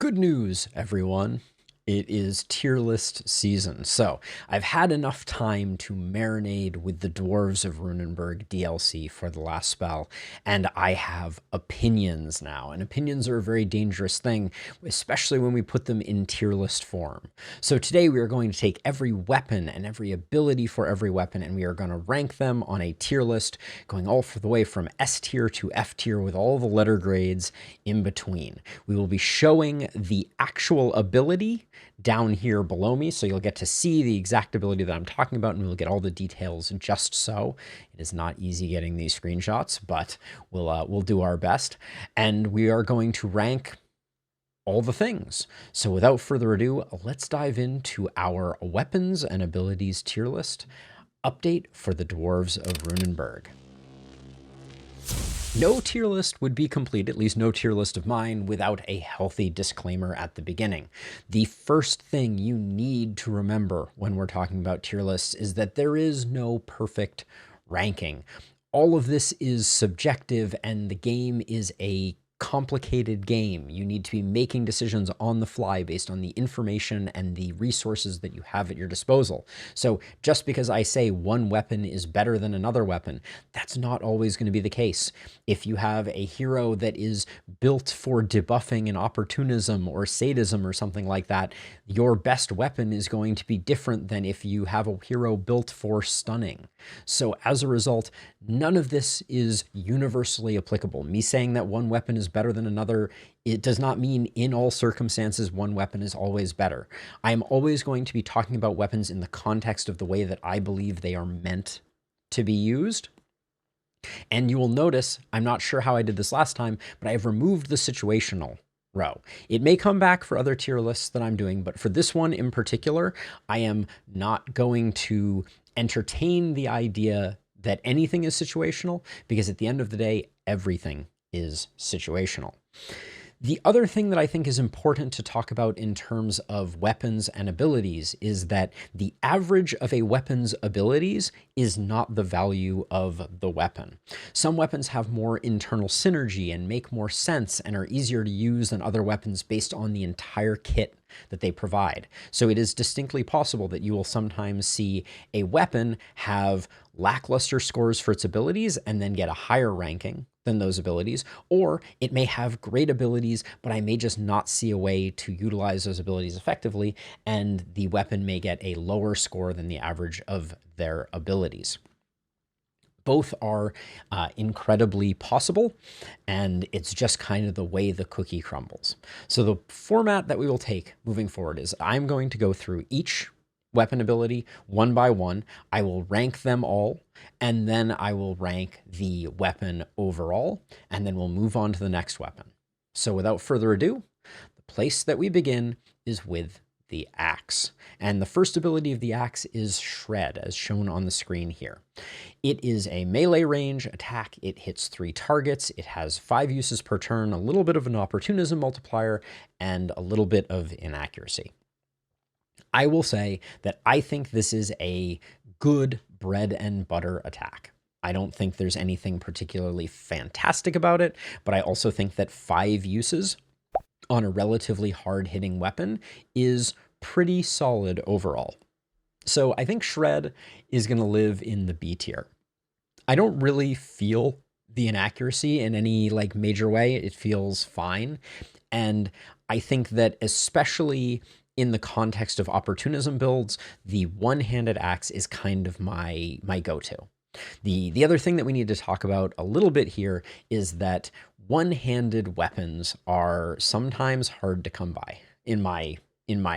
Good news, everyone. It is tier list season, so I've had enough time to marinate with the Dwarves of Runenberg DLC for the last spell, and I have opinions now, and opinions are a very dangerous thing, especially when we put them in tier list form. So today we are going to take every weapon and every ability for every weapon, and we are going to rank them on a tier list, going all the way from S tier to F tier with all the letter grades in between. We will be showing the actual ability down here below me, so you'll get to see the exact ability that I'm talking about, and we'll get all the details just so. It is not easy getting these screenshots, but we'll do our best, and we are going to rank all the things. So without further ado, let's dive into our weapons and abilities tier list update for the Dwarves of Runenberg. No tier list would be complete, at least no tier list of mine, without a healthy disclaimer at the beginning. The first thing you need to remember when we're talking about tier lists is that there is no perfect ranking. All of this is subjective, and the game is a complicated game. You need to be making decisions on the fly based on the information and the resources that you have at your disposal. So just because I say one weapon is better than another weapon, that's not always going to be the case. If you have a hero that is built for debuffing and opportunism or sadism or something like that, your best weapon is going to be different than if you have a hero built for stunning. So as a result, none of this is universally applicable. Me saying that one weapon is better than another, it does not mean in all circumstances one weapon is always better. I am always going to be talking about weapons in the context of the way that I believe they are meant to be used. And you will notice, I'm not sure how I did this last time, but I have removed the situational row. It may come back for other tier lists that I'm doing, but for this one in particular, I am not going to entertain the idea that anything is situational, because at the end of the day, everything is situational. The other thing that I think is important to talk about in terms of weapons and abilities is that the average of a weapon's abilities is not the value of the weapon. Some weapons have more internal synergy and make more sense and are easier to use than other weapons based on the entire kit that they provide. So it is distinctly possible that you will sometimes see a weapon have lackluster scores for its abilities and then get a higher ranking than those abilities, or it may have great abilities, but I may just not see a way to utilize those abilities effectively, and the weapon may get a lower score than the average of their abilities. Both are incredibly possible, and it's just kind of the way the cookie crumbles. So the format that we will take moving forward is I'm going to go through each weapon ability one by one. I will rank them all, and then I will rank the weapon overall, and then we'll move on to the next weapon. So without further ado, the place that we begin is with the axe. And the first ability of the axe is Shred, as shown on the screen here. It is a melee range attack. It hits 3 targets. It has 5 uses per turn, a little bit of an opportunism multiplier, and a little bit of inaccuracy. I will say that I think this is a good bread and butter attack. I don't think there's anything particularly fantastic about it, but I also think that 5 uses on a relatively hard-hitting weapon is pretty solid overall. So I think Shred is going to live in the B tier. I don't really feel the inaccuracy in any major way. It feels fine. And I think that especially in the context of opportunism builds, the one-handed axe is kind of my go-to. The other thing that we need to talk about a little bit here is that one-handed weapons are sometimes hard to come by in my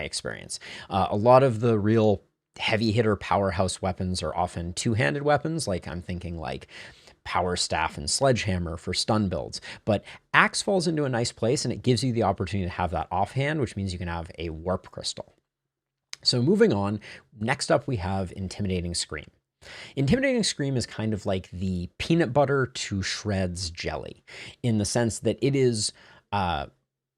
experience. A lot of the real heavy hitter powerhouse weapons are often two-handed weapons, like I'm thinking like Power Staff and Sledgehammer for stun builds, but Axe falls into a nice place and it gives you the opportunity to have that offhand, which means you can have a Warp Crystal. So moving on, next up we have Intimidating Scream. Intimidating Scream is kind of like the peanut butter to Shred's jelly, in the sense that it is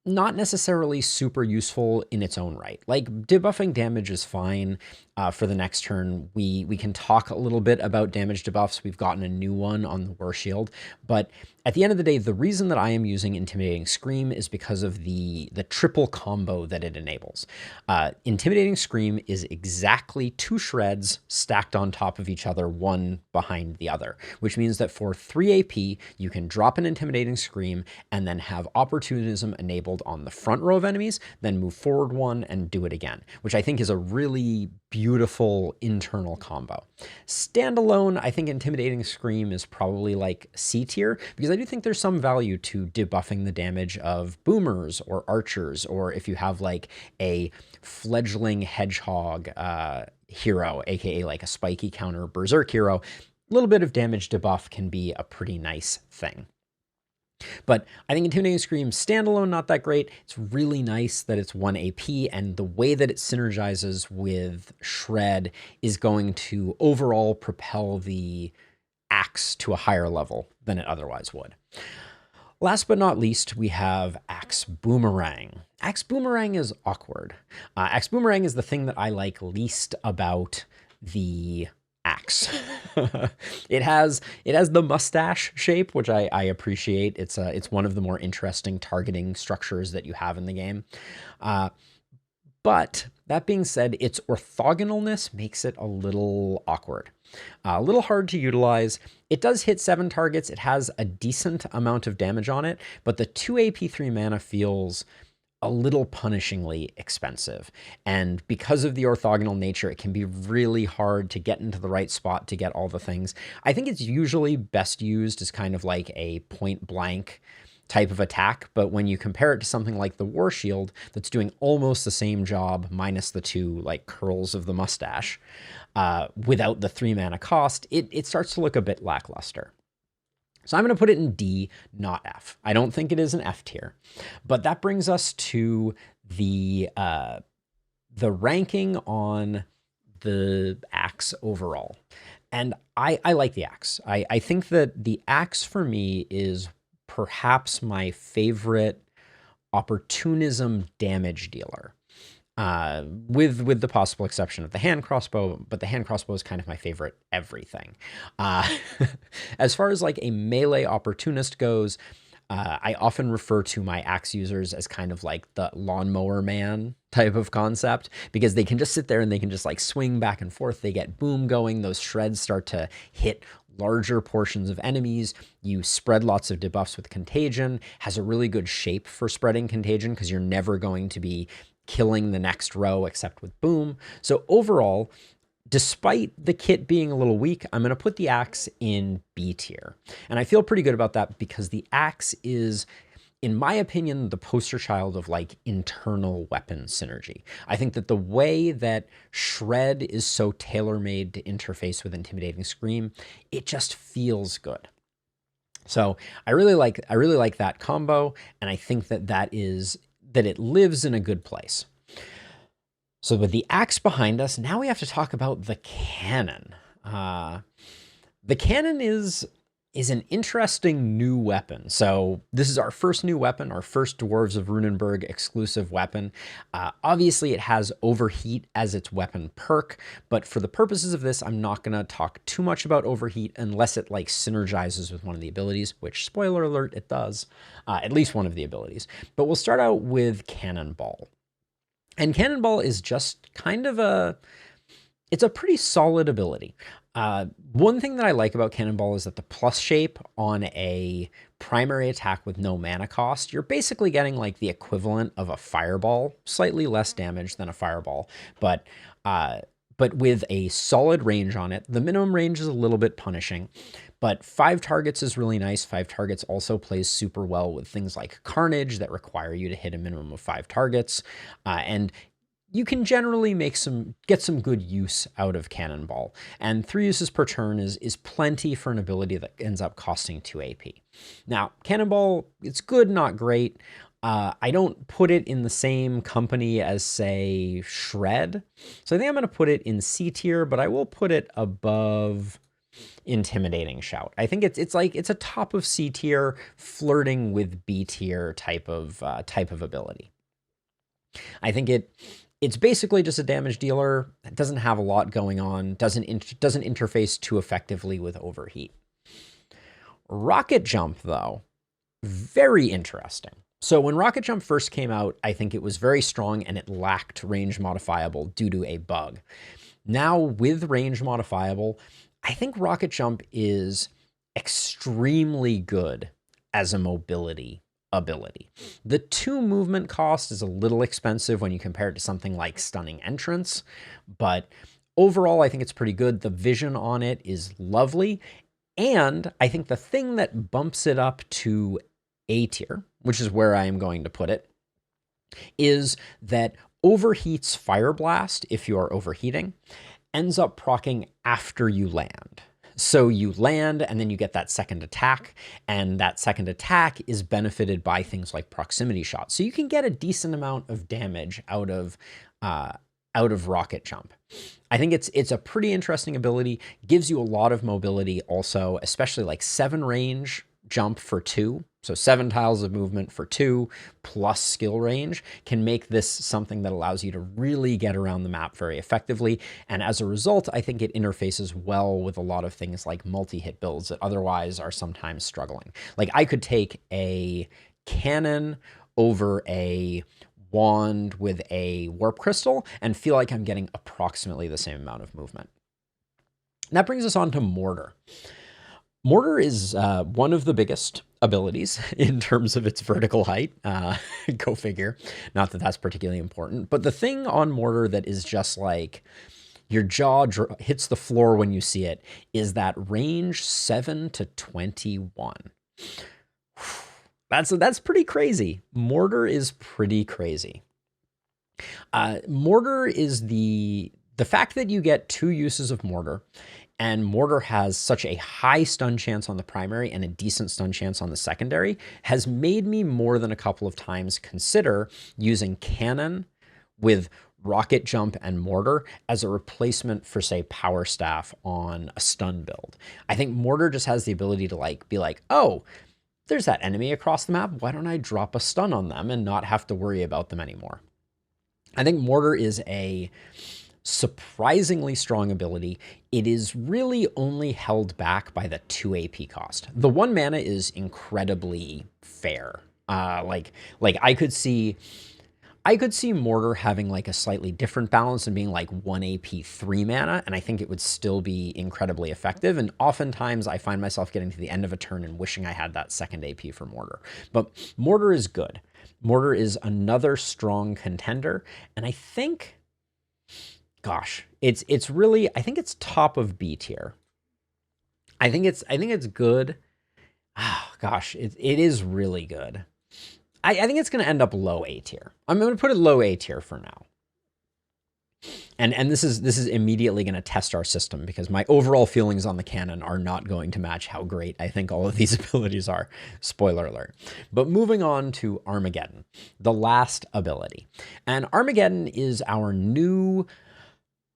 not necessarily super useful in its own right. Like, debuffing damage is fine for the next turn. We can talk a little bit about damage debuffs. We've gotten a new one on the War Shield, but At the end of the day, the reason that I am using Intimidating Scream is because of the triple combo that it enables. Intimidating Scream is exactly 2 shreds stacked on top of each other, one behind the other, which means that for 3 AP, you can drop an Intimidating Scream and then have Opportunism enabled on the front row of enemies, then move forward 1 and do it again, which I think is a really beautiful internal combo. Standalone, I think Intimidating Scream is probably like C tier, because I do think there's some value to debuffing the damage of boomers or archers, or if you have like a fledgling hedgehog hero, aka like a spiky counter berserk hero, a little bit of damage debuff can be a pretty nice thing. But I think Intimidating Scream standalone, not that great. It's really nice that it's 1 AP, and the way that it synergizes with Shred is going to overall propel the axe to a higher level than it otherwise would. Last but not least, we have Axe Boomerang. Axe Boomerang is awkward. Axe Boomerang is the thing that I like least about the axe. It has the mustache shape, which I appreciate. It's one of the more interesting targeting structures that you have in the game. But that being said, its orthogonalness makes it a little awkward. A little hard to utilize. It does hit 7 targets. It has a decent amount of damage on it, but the 2 AP 3 mana feels a little punishingly expensive. And because of the orthogonal nature, it can be really hard to get into the right spot to get all the things. I think it's usually best used as kind of like a point blank type of attack, but when you compare it to something like the War Shield that's doing almost the same job minus the 2 like curls of the mustache, without the 3 mana cost, it starts to look a bit lackluster. So I'm going to put it in D, not F. I don't think it is an F tier, but that brings us to the ranking on the axe overall. And I like the axe. I think that the axe for me is perhaps my favorite opportunism damage dealer. With the possible exception of the hand crossbow, but the hand crossbow is kind of my favorite everything. As far as like a melee opportunist goes, I often refer to my axe users as kind of like the lawnmower man type of concept, because they can just sit there and they can just like swing back and forth. They get boom going. Those shreds start to hit larger portions of enemies. You spread lots of debuffs with contagion. Has a really good shape for spreading contagion because you're never going to be killing the next row except with boom. So overall, despite the kit being a little weak, I'm going to put the axe in B tier. And I feel pretty good about that because the axe is, in my opinion, the poster child of like internal weapon synergy. I think that the way that Shred is so tailor-made to interface with Intimidating Scream, it just feels good. So I really like that combo, and I think that it lives in a good place. So with the axe behind us, now we have to talk about the cannon. The cannon is an interesting new weapon. So this is our first new weapon, our first Dwarves of Runenberg exclusive weapon. Obviously it has Overheat as its weapon perk, but for the purposes of this, I'm not gonna talk too much about Overheat unless it like synergizes with one of the abilities, which spoiler alert, it does, at least one of the abilities. But we'll start out with Cannonball. And Cannonball is just kind of it's a pretty solid ability. One thing that I like about Cannonball is that the plus shape on a primary attack with no mana cost, you're basically getting like the equivalent of a fireball, slightly less damage than a fireball, but with a solid range on it. The minimum range is a little bit punishing, but 5 targets is really nice. 5 targets also plays super well with things like Carnage that require you to hit a minimum of 5 targets, and you can generally get some good use out of Cannonball. And 3 uses per turn is plenty for an ability that ends up costing 2 AP. Now, Cannonball, it's good, not great. I don't put it in the same company as, say, Shred. So I think I'm going to put it in C tier, but I will put it above Intimidating Shout. I think it's a top of C tier, flirting with B tier type of ability. I think it's basically just a damage dealer. It doesn't have a lot going on. Doesn't interface too effectively with Overheat. Rocket Jump, though, very interesting. So when Rocket Jump first came out, I think it was very strong and it lacked range modifiable due to a bug. Now with range modifiable, I think Rocket Jump is extremely good as a mobility ability. The 2 movement cost is a little expensive when you compare it to something like Stunning Entrance, but overall I think it's pretty good. The vision on it is lovely, and I think the thing that bumps it up to A tier, which is where I am going to put it, is that overheats Fire Blast if you are overheating, ends up proccing after you land. So you land and then you get that second attack, and that second attack is benefited by things like proximity shots. So you can get a decent amount of damage out of Rocket Jump. I think it's a pretty interesting ability, gives you a lot of mobility also, especially like 7 range jump for 2. So 7 tiles of movement for 2 plus skill range can make this something that allows you to really get around the map very effectively. And as a result, I think it interfaces well with a lot of things like multi-hit builds that otherwise are sometimes struggling. Like I could take a cannon over a wand with a warp crystal and feel like I'm getting approximately the same amount of movement. And that brings us on to Mortar. Mortar is one of the biggest abilities in terms of its vertical height. Go figure. Not that that's particularly important. But the thing on Mortar that is just like your jaw hits the floor when you see it is that range 7 to 21. That's pretty crazy. Mortar is pretty crazy. Mortar is the fact that you get 2 uses of Mortar, and Mortar has such a high stun chance on the primary and a decent stun chance on the secondary has made me more than a couple of times consider using Cannon with Rocket Jump and Mortar as a replacement for, say, Power Staff on a stun build. I think Mortar just has the ability to be like, oh, there's that enemy across the map. Why don't I drop a stun on them and not have to worry about them anymore? I think Mortar is a surprisingly strong ability. It is really only held back by the 2 AP cost. The 1 mana is incredibly fair. Like I could see Mortar having like a slightly different balance and being like 1 AP 3 mana, and I think it would still be incredibly effective. And oftentimes I find myself getting to the end of a turn and wishing I had that second AP for Mortar. But Mortar is good. Mortar is another strong contender, and I think, gosh, it's really, I think it's top of B tier. I think it's good. Oh, gosh, it is really good. I think it's going to end up low A tier. I'm going to put it low A tier for now. And this is immediately going to test our system because my overall feelings on the cannon are not going to match how great I think all of these abilities are. Spoiler alert. But moving on to Armageddon, the last ability. And Armageddon is our new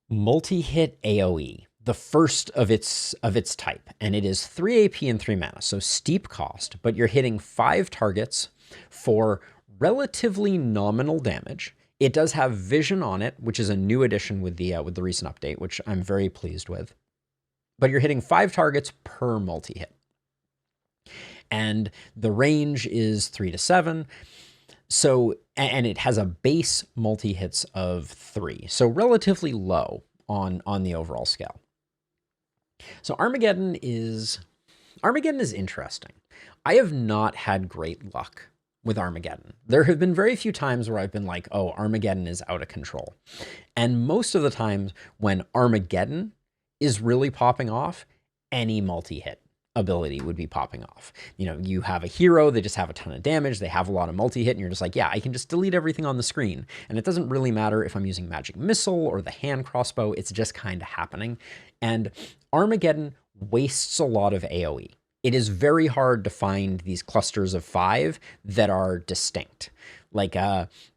multi-hit AoE, the first of its type, and it is 3 AP and 3 mana, so steep cost, but you're hitting 5 targets for relatively nominal damage. It does have vision on it, which is a new addition with the recent update, which I'm very pleased with. But you're hitting 5 targets per multi-hit. And the range is 3 to 7. So, and it has a base multi-hits of 3. So relatively low on the overall scale. So Armageddon is interesting. I have not had great luck with Armageddon. There have been very few times where I've been like, oh, Armageddon is out of control. And most of the times when Armageddon is really popping off, any multi-hit ability would be popping off. You know, you have a hero, they just have a ton of damage, they have a lot of multi-hit, and you're just like, yeah, I can just delete everything on the screen. And it doesn't really matter if I'm using Magic Missile or the hand crossbow, it's just kind of happening. And Armageddon wastes a lot of AoE. It is very hard to find these clusters of 5 that are distinct. Like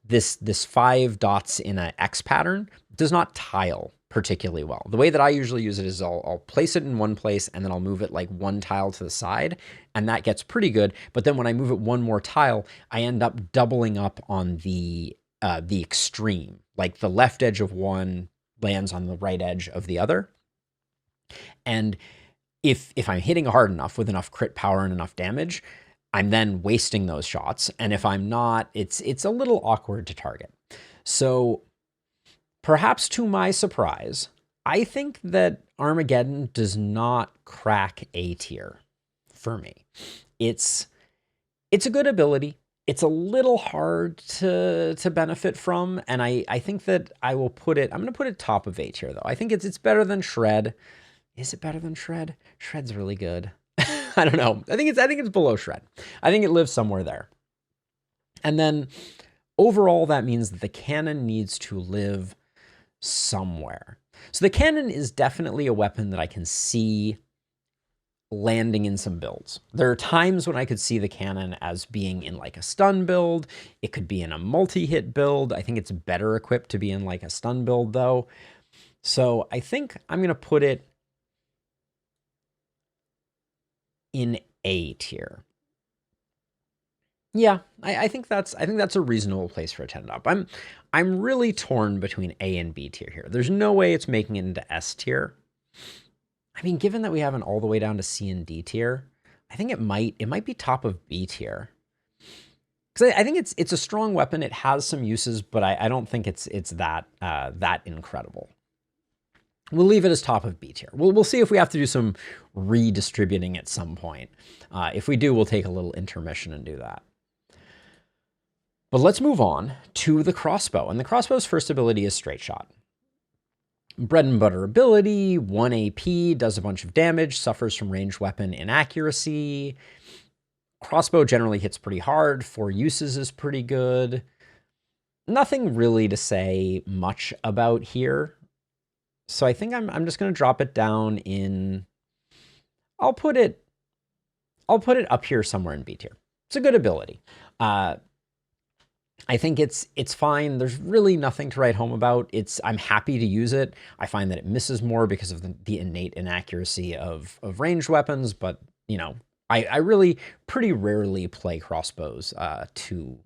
this 5 dots in an X pattern does not tile particularly well. The way that I usually use it is I'll place it in one place and then I'll move it like 1 tile to the side, and that gets pretty good. But then when I move it 1 more tile, I end up doubling up on the extreme. Like the left edge of one lands on the right edge of the other. And if I'm hitting hard enough with enough crit power and enough damage, I'm then wasting those shots. And if I'm not, it's a little awkward to target. So perhaps to my surprise, I think that Armageddon does not crack A tier for me. It's a good ability. It's a little hard to benefit from, and I think that I will put it, I'm going to put it top of A tier, though. I think it's better than Shred. Is it better than Shred? Shred's really good. I don't know. I think it's below Shred. I think it lives somewhere there. And then overall, that means that the cannon needs to live somewhere. So the cannon is definitely a weapon that I can see landing in some builds. There are times when I could see the cannon as being in like a stun build. It could be in a multi-hit build. I think it's better equipped to be in like a stun build though. So I think I'm going to put it in A tier. Yeah, I think that's a reasonable place for a 10 up. I'm really torn between A and B tier here. There's no way it's making it into S tier. I mean, given that we have it all the way down to C and D tier, I think it might be top of B tier. Because I think it's a strong weapon. It has some uses, but I don't think it's that incredible. We'll leave it as top of B tier. We'll see if we have to do some redistributing at some point. If we do, we'll take a little intermission and do that. But let's move on to the Crossbow. And the Crossbow's first ability is Straight Shot. Bread and butter ability, 1 AP, does a bunch of damage, suffers from ranged weapon inaccuracy. Crossbow generally hits pretty hard, 4 uses is pretty good. Nothing really to say much about here. So I think I'm just going to drop it down in, I'll put it up here somewhere in B tier. It's a good ability. I think it's fine. There's really nothing to write home about. I'm happy to use it. I find that it misses more because of the innate inaccuracy of ranged weapons, but you know, I really pretty rarely play crossbows too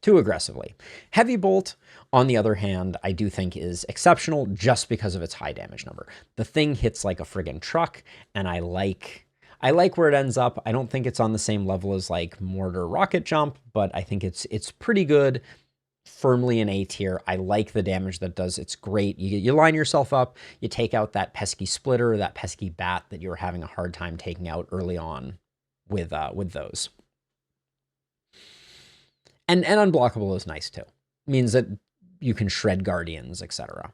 aggressively. Heavy bolt, on the other hand, I do think is exceptional just because of its high damage number. The thing hits like a friggin' truck, and I like where it ends up. I don't think it's on the same level as like Mortar Rocket Jump, but I think it's pretty good, firmly in A tier. I like the damage that does. It's great. You line yourself up, you take out that pesky splitter, that pesky bat that you were having a hard time taking out early on with those. And unblockable is nice too. It means that you can shred guardians, etc.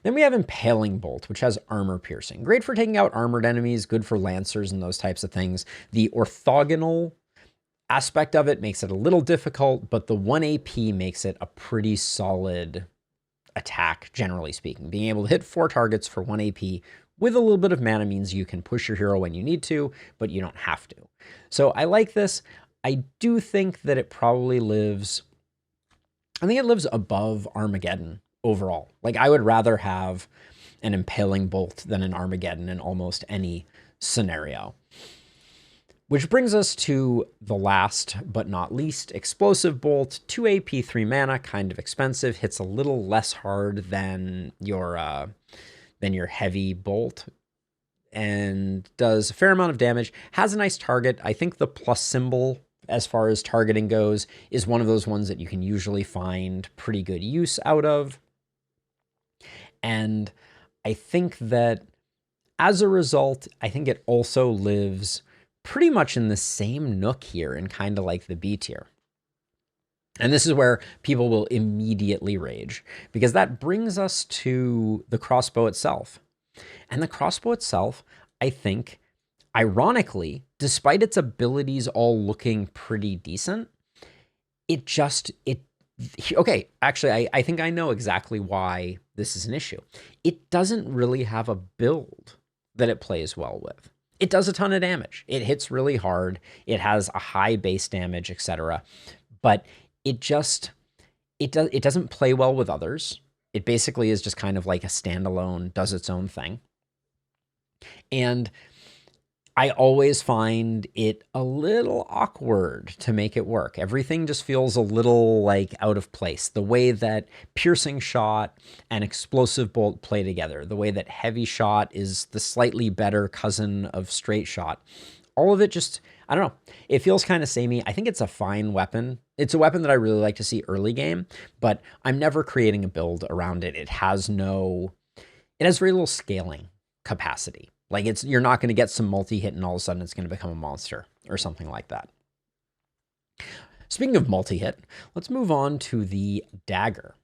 Then we have Impaling Bolt, which has armor piercing. Great for taking out armored enemies, good for lancers and those types of things. The orthogonal aspect of it makes it a little difficult, but the 1 AP makes it a pretty solid attack, generally speaking. Being able to hit 4 targets for 1 AP with a little bit of mana means you can push your hero when you need to, but you don't have to. So I like this. I do think that it probably lives, I think it lives above Armageddon overall. Like, I would rather have an Impaling Bolt than an Armageddon in almost any scenario. Which brings us to the last but not least, Explosive Bolt. 2 AP, 3 mana, kind of expensive, hits a little less hard than your heavy bolt, and does a fair amount of damage. Has a nice target. I think the plus symbol, as far as targeting goes, is one of those ones that you can usually find pretty good use out of. And I think that as a result, I think it also lives pretty much in the same nook here in kind of like the B tier. And this is where people will immediately rage, because that brings us to the crossbow itself. And the crossbow itself, I think, ironically, despite its abilities all looking pretty decent, okay, actually, I think I know exactly why this is an issue. It doesn't really have a build that it plays well with. It does a ton of damage. It hits really hard. It has a high base damage, etc. But it doesn't play well with others. It basically is just kind of like a standalone, does its own thing. And I always find it a little awkward to make it work. Everything just feels a little like out of place. The way that piercing shot and explosive bolt play together, the way that heavy shot is the slightly better cousin of straight shot. All of it just, I don't know. It feels kind of samey. I think it's a fine weapon. It's a weapon that I really like to see early game, but I'm never creating a build around it. It has very little scaling capacity. Like you're not going to get some multi-hit and all of a sudden it's going to become a monster or something like that. Speaking of multi-hit, let's move on to the Dagger.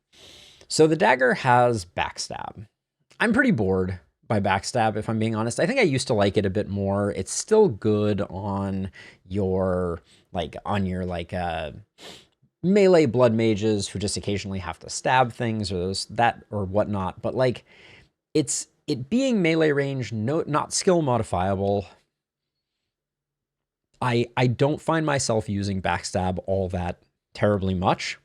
So the Dagger has backstab. I'm pretty bored by backstab, if I'm being honest. I think I used to like it a bit more. It's still good on your melee blood mages who just occasionally have to stab things or whatnot. But like it being melee range, not skill modifiable, I don't find myself using backstab all that terribly much.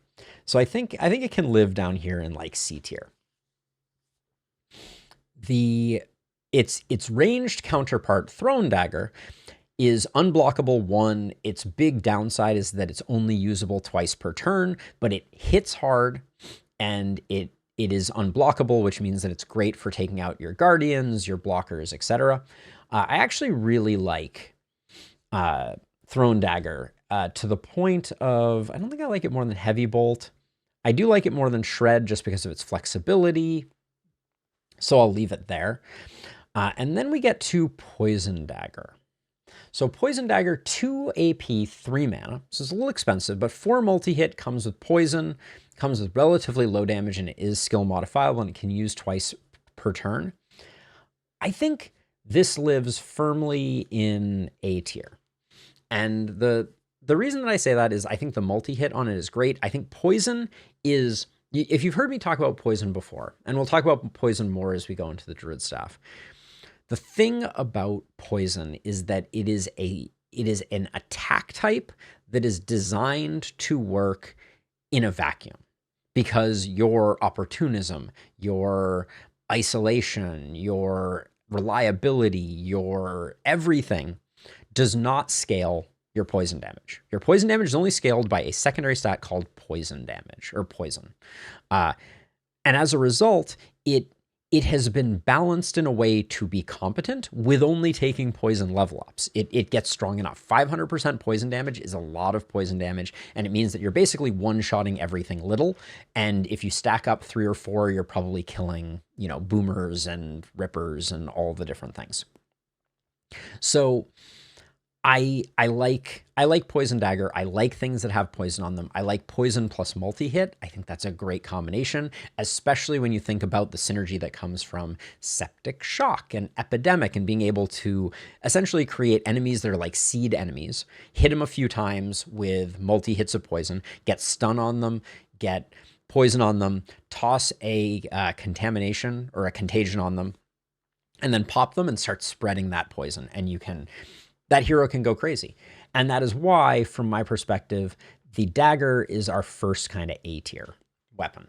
So I think it can live down here in like C tier. Its ranged counterpart, Thrown Dagger, is unblockable 1. Its big downside is that it's only usable twice per turn, but it hits hard and it is unblockable, which means that it's great for taking out your guardians, your blockers, etc. I actually really like Thrown Dagger to the point of, I don't think I like it more than Heavy Bolt. I do like it more than Shred just because of its flexibility, so I'll leave it there. And then we get to Poison Dagger. So Poison Dagger, 2 AP, 3 mana. So it's a little expensive, but 4 multi-hit, comes with poison, comes with relatively low damage, and it is skill modifiable, and it can use twice per turn. I think this lives firmly in A tier. And the reason that I say that is I think the multi-hit on it is great. I think poison is, if you've heard me talk about poison before, and we'll talk about poison more as we go into the Druid Staff, the thing about poison is that it is an attack type that is designed to work in a vacuum, because your opportunism, your isolation, your reliability, your everything does not scale your poison damage. Your poison damage is only scaled by a secondary stat called poison damage, or poison. And as a result, it has been balanced in a way to be competent with only taking poison level ups. It gets strong enough. 500% poison damage is a lot of poison damage, and it means that you're basically one-shotting everything little, and if you stack up 3 or 4, you're probably killing, boomers and rippers and all the different things. So I like Poison Dagger. I like things that have poison on them. I like poison plus multi-hit. I think that's a great combination, especially when you think about the synergy that comes from Septic Shock and Epidemic and being able to essentially create enemies that are like seed enemies, hit them a few times with multi-hits of poison, get stun on them, get poison on them, toss a contamination or a contagion on them, and then pop them and start spreading that poison. And that hero can go crazy. And that is why, from my perspective, the Dagger is our first kind of A tier weapon.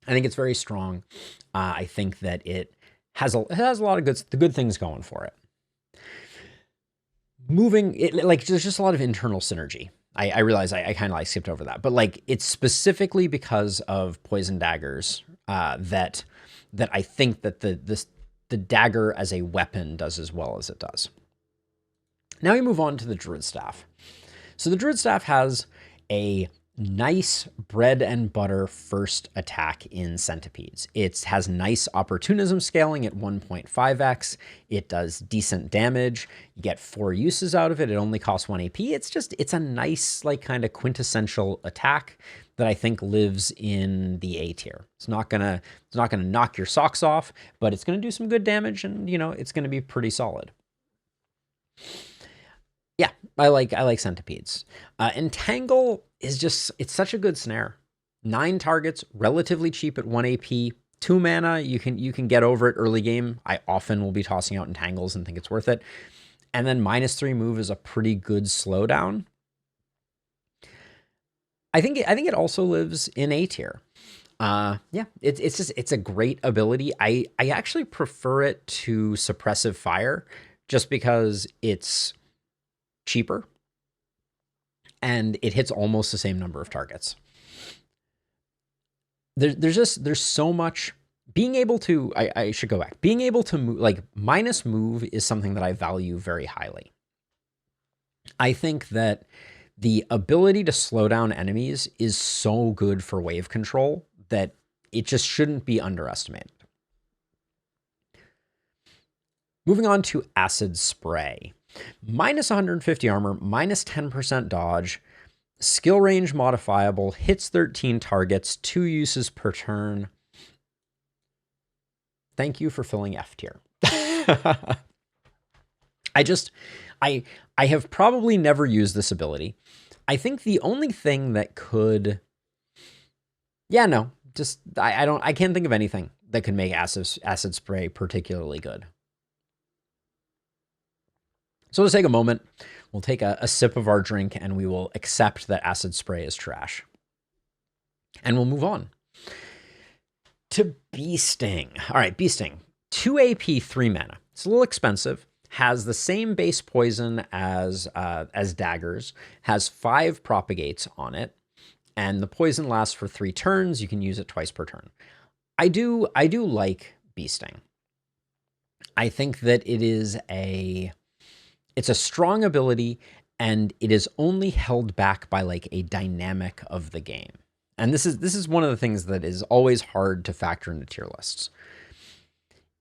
I think it's very strong. I think that it has a lot of good things going for it. There's just a lot of internal synergy. I realize I kind of skipped over that, but it's specifically because of Poison Daggers that I think that the Dagger as a weapon does as well as it does. Now we move on to the Druid Staff. So the Druid Staff has a nice bread and butter first attack in Centipedes. It has nice opportunism scaling at 1.5x. It does decent damage. You get 4 uses out of it. It only costs 1 AP. It's a nice, kind of quintessential attack that I think lives in the A tier. It's not gonna knock your socks off, but it's gonna do some good damage, and it's gonna be pretty solid. Yeah, I like Centipedes. Entangle is it's such a good snare. 9 targets, relatively cheap at 1 AP, 2 mana. You can get over it early game. I often will be tossing out Entangles and think it's worth it. And then -3 move is a pretty good slowdown. I think it also lives in A tier. Yeah, it's a great ability. I actually prefer it to Suppressive Fire, just because it's cheaper and it hits almost the same number of targets. There's so much. Being able to, I should go back. Being able to move, like minus move is something that I value very highly. I think that the ability to slow down enemies is so good for wave control that it just shouldn't be underestimated. Moving on to Acid Spray. Minus 150 armor, minus 10% dodge, skill range modifiable, hits 13 targets, 2 uses per turn. Thank you for filling F tier. I have probably never used this ability. I think the only thing that could, I can't think of anything that could make acid spray particularly good. So let's take a moment. We'll take a sip of our drink and we will accept that acid spray is trash. And we'll move on to Bee Sting. All right, Bee Sting, 2 AP, 3 mana. It's a little expensive. Has the same base poison as Daggers. Has 5 propagates on it, and the poison lasts for 3 turns. You can use it twice per turn. I do like Bee Sting. I think that it's a strong ability, and it is only held back by like a dynamic of the game. And this is one of the things that is always hard to factor into tier lists.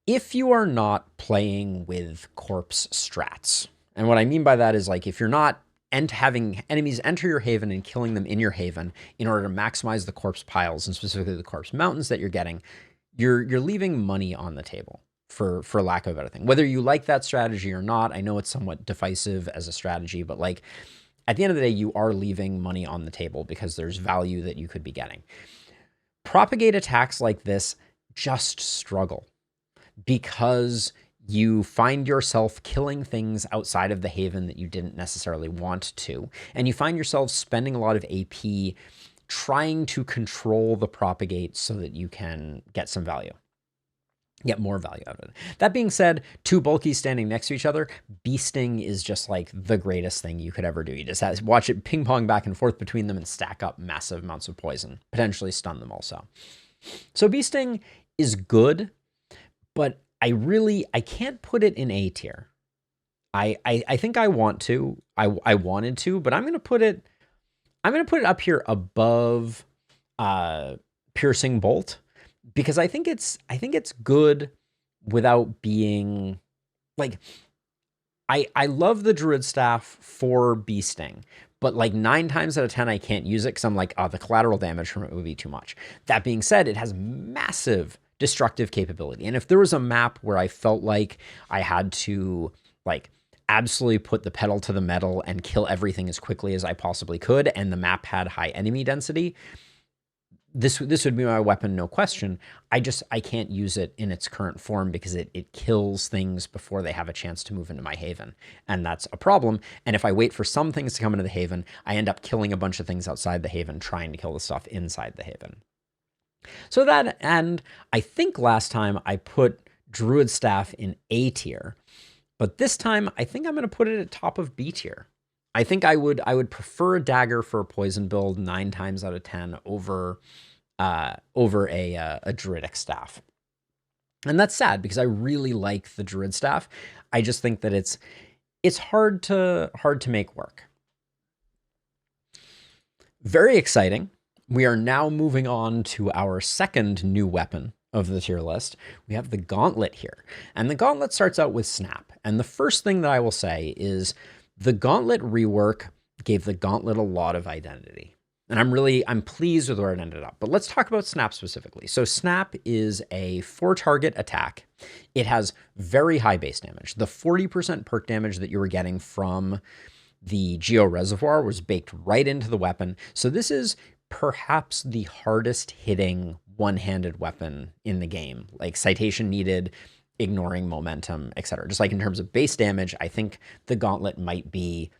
If you are not playing with corpse strats, and what I mean by that is like if you're not having enemies enter your haven and killing them in your haven in order to maximize the corpse piles and specifically the corpse mountains that you're getting, you're leaving money on the table for lack of a better thing. Whether you like that strategy or not, I know it's somewhat divisive as a strategy, but like at the end of the day, you are leaving money on the table because there's value that you could be getting. Propagate attacks like this just struggle because you find yourself killing things outside of the haven that you didn't necessarily want to, and you find yourself spending a lot of AP trying to control the propagate so that you can get some value. Get more value out of it. That being said, 2 bulkies standing next to each other, Bee Sting is just like the greatest thing you could ever do. You just watch it ping pong back and forth between them and stack up massive amounts of poison, potentially stun them also. So Bee Sting is good, but I can't put it in A tier. I think I want to. I wanted to, but I'm gonna put it up here above Piercing Bolt. Because I think it's good without being like, I love the Druid Staff for Bee Sting, but like 9 times out of 10, I can't use it because I'm like, oh, the collateral damage from it would be too much. That being said, it has massive destructive capability. And if there was a map where I felt like I had to like absolutely put the pedal to the metal and kill everything as quickly as I possibly could, and the map had high enemy density, this would be my weapon, no question. I can't use it in its current form because it kills things before they have a chance to move into my haven. And that's a problem. And if I wait for some things to come into the haven, I end up killing a bunch of things outside the haven, trying to kill the stuff inside the haven. So that, and I think last time I put Druid Staff in A tier, but this time I think I'm going to put it at top of B tier. I think I would prefer a Dagger for a poison build 9 times out of 10 over a Druidic Staff. And that's sad because I really like the Druid Staff. I just think that it's hard to make work. Very exciting. We are now moving on to our second new weapon of the tier list. We have the Gauntlet here. And the Gauntlet starts out with Snap. And the first thing that I will say is the Gauntlet rework gave the Gauntlet a lot of identity. And I'm pleased with where it ended up. But let's talk about Snap specifically. So Snap is a 4-target attack. It has very high base damage. The 40% perk damage that you were getting from the Geo Reservoir was baked right into the weapon. So this is perhaps the hardest hitting one-handed weapon in the game. Like citation needed, ignoring momentum, etc. Just like in terms of base damage, I think the Gauntlet might be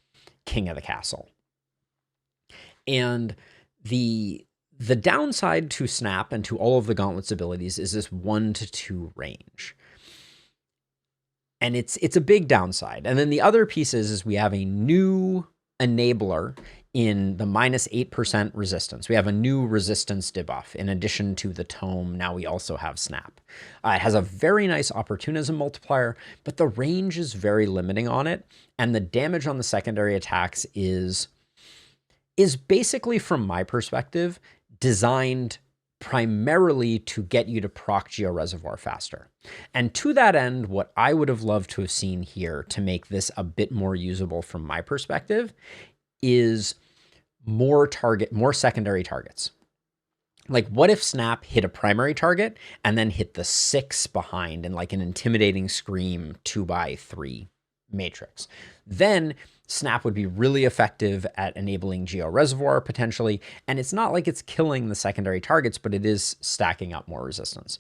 king of the castle. And the downside to Snap and to all of the Gauntlet's abilities is this 1 to 2 range. And it's a big downside. And then the other piece is we have a new enabler in the -8% resistance. We have a new resistance debuff in addition to the tome. Now we also have snap. It has a very nice opportunism multiplier, but the range is very limiting on it. And the damage on the secondary attacks is basically, from my perspective, designed primarily to get you to proc Georeservoir faster. And to that end, what I would have loved to have seen here to make this a bit more usable from my perspective is more secondary targets. Like, what if snap hit a primary target and then hit the 6 behind in like an intimidating scream 2x3 matrix? Then snap would be really effective at enabling Georeservoir potentially, and it's not like it's killing the secondary targets, but it is stacking up more resistance.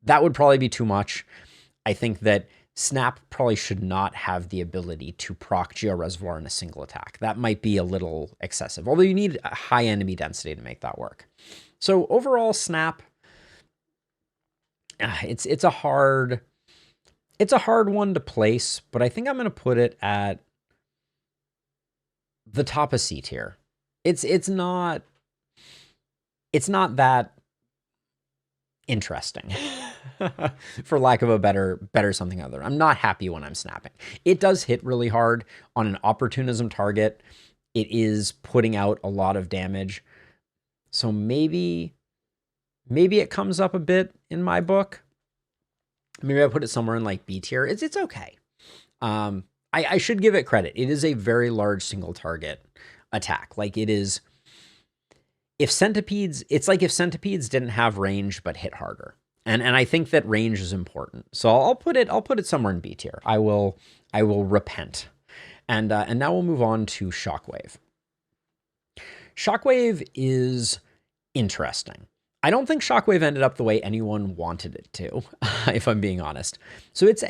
That would probably be too much. I think that snap probably should not have the ability to proc Georeservoir in a single attack. That might be a little excessive, although you need a high enemy density to make that work. So overall, snap, it's a hard one to place, but I think I'm going to put it at the top of C tier. It's not that interesting, for lack of a better something other. I'm not happy when I'm snapping. It does hit really hard on an opportunism target. It is putting out a lot of damage. So maybe it comes up a bit in my book. Maybe I put it somewhere in like B tier. It's okay. I should give it credit. It is a very large single target attack. Like, it is, it's like if centipedes didn't have range but hit harder. And I think that range is important. So I'll put it somewhere in B tier. I will repent. And now we'll move on to Shockwave. Shockwave is interesting. I don't think Shockwave ended up the way anyone wanted it to, if I'm being honest. So it's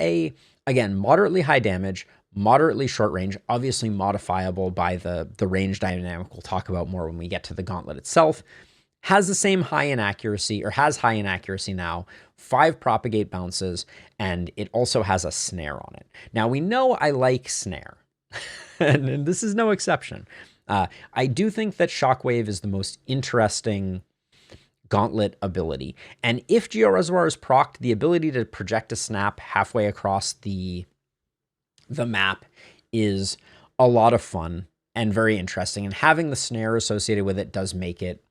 again, moderately high damage, moderately short range, obviously modifiable by the range dynamic we'll talk about more when we get to the Gauntlet itself. Has the same high in accuracy, or has high in accuracy now, 5 propagate bounces, and it also has a snare on it. Now, we know I like snare, and this is no exception. I do think that Shockwave is the most interesting Gauntlet ability. And if Georeservoir is procced, the ability to project a snap halfway across the map is a lot of fun and very interesting. And having the snare associated with it does make it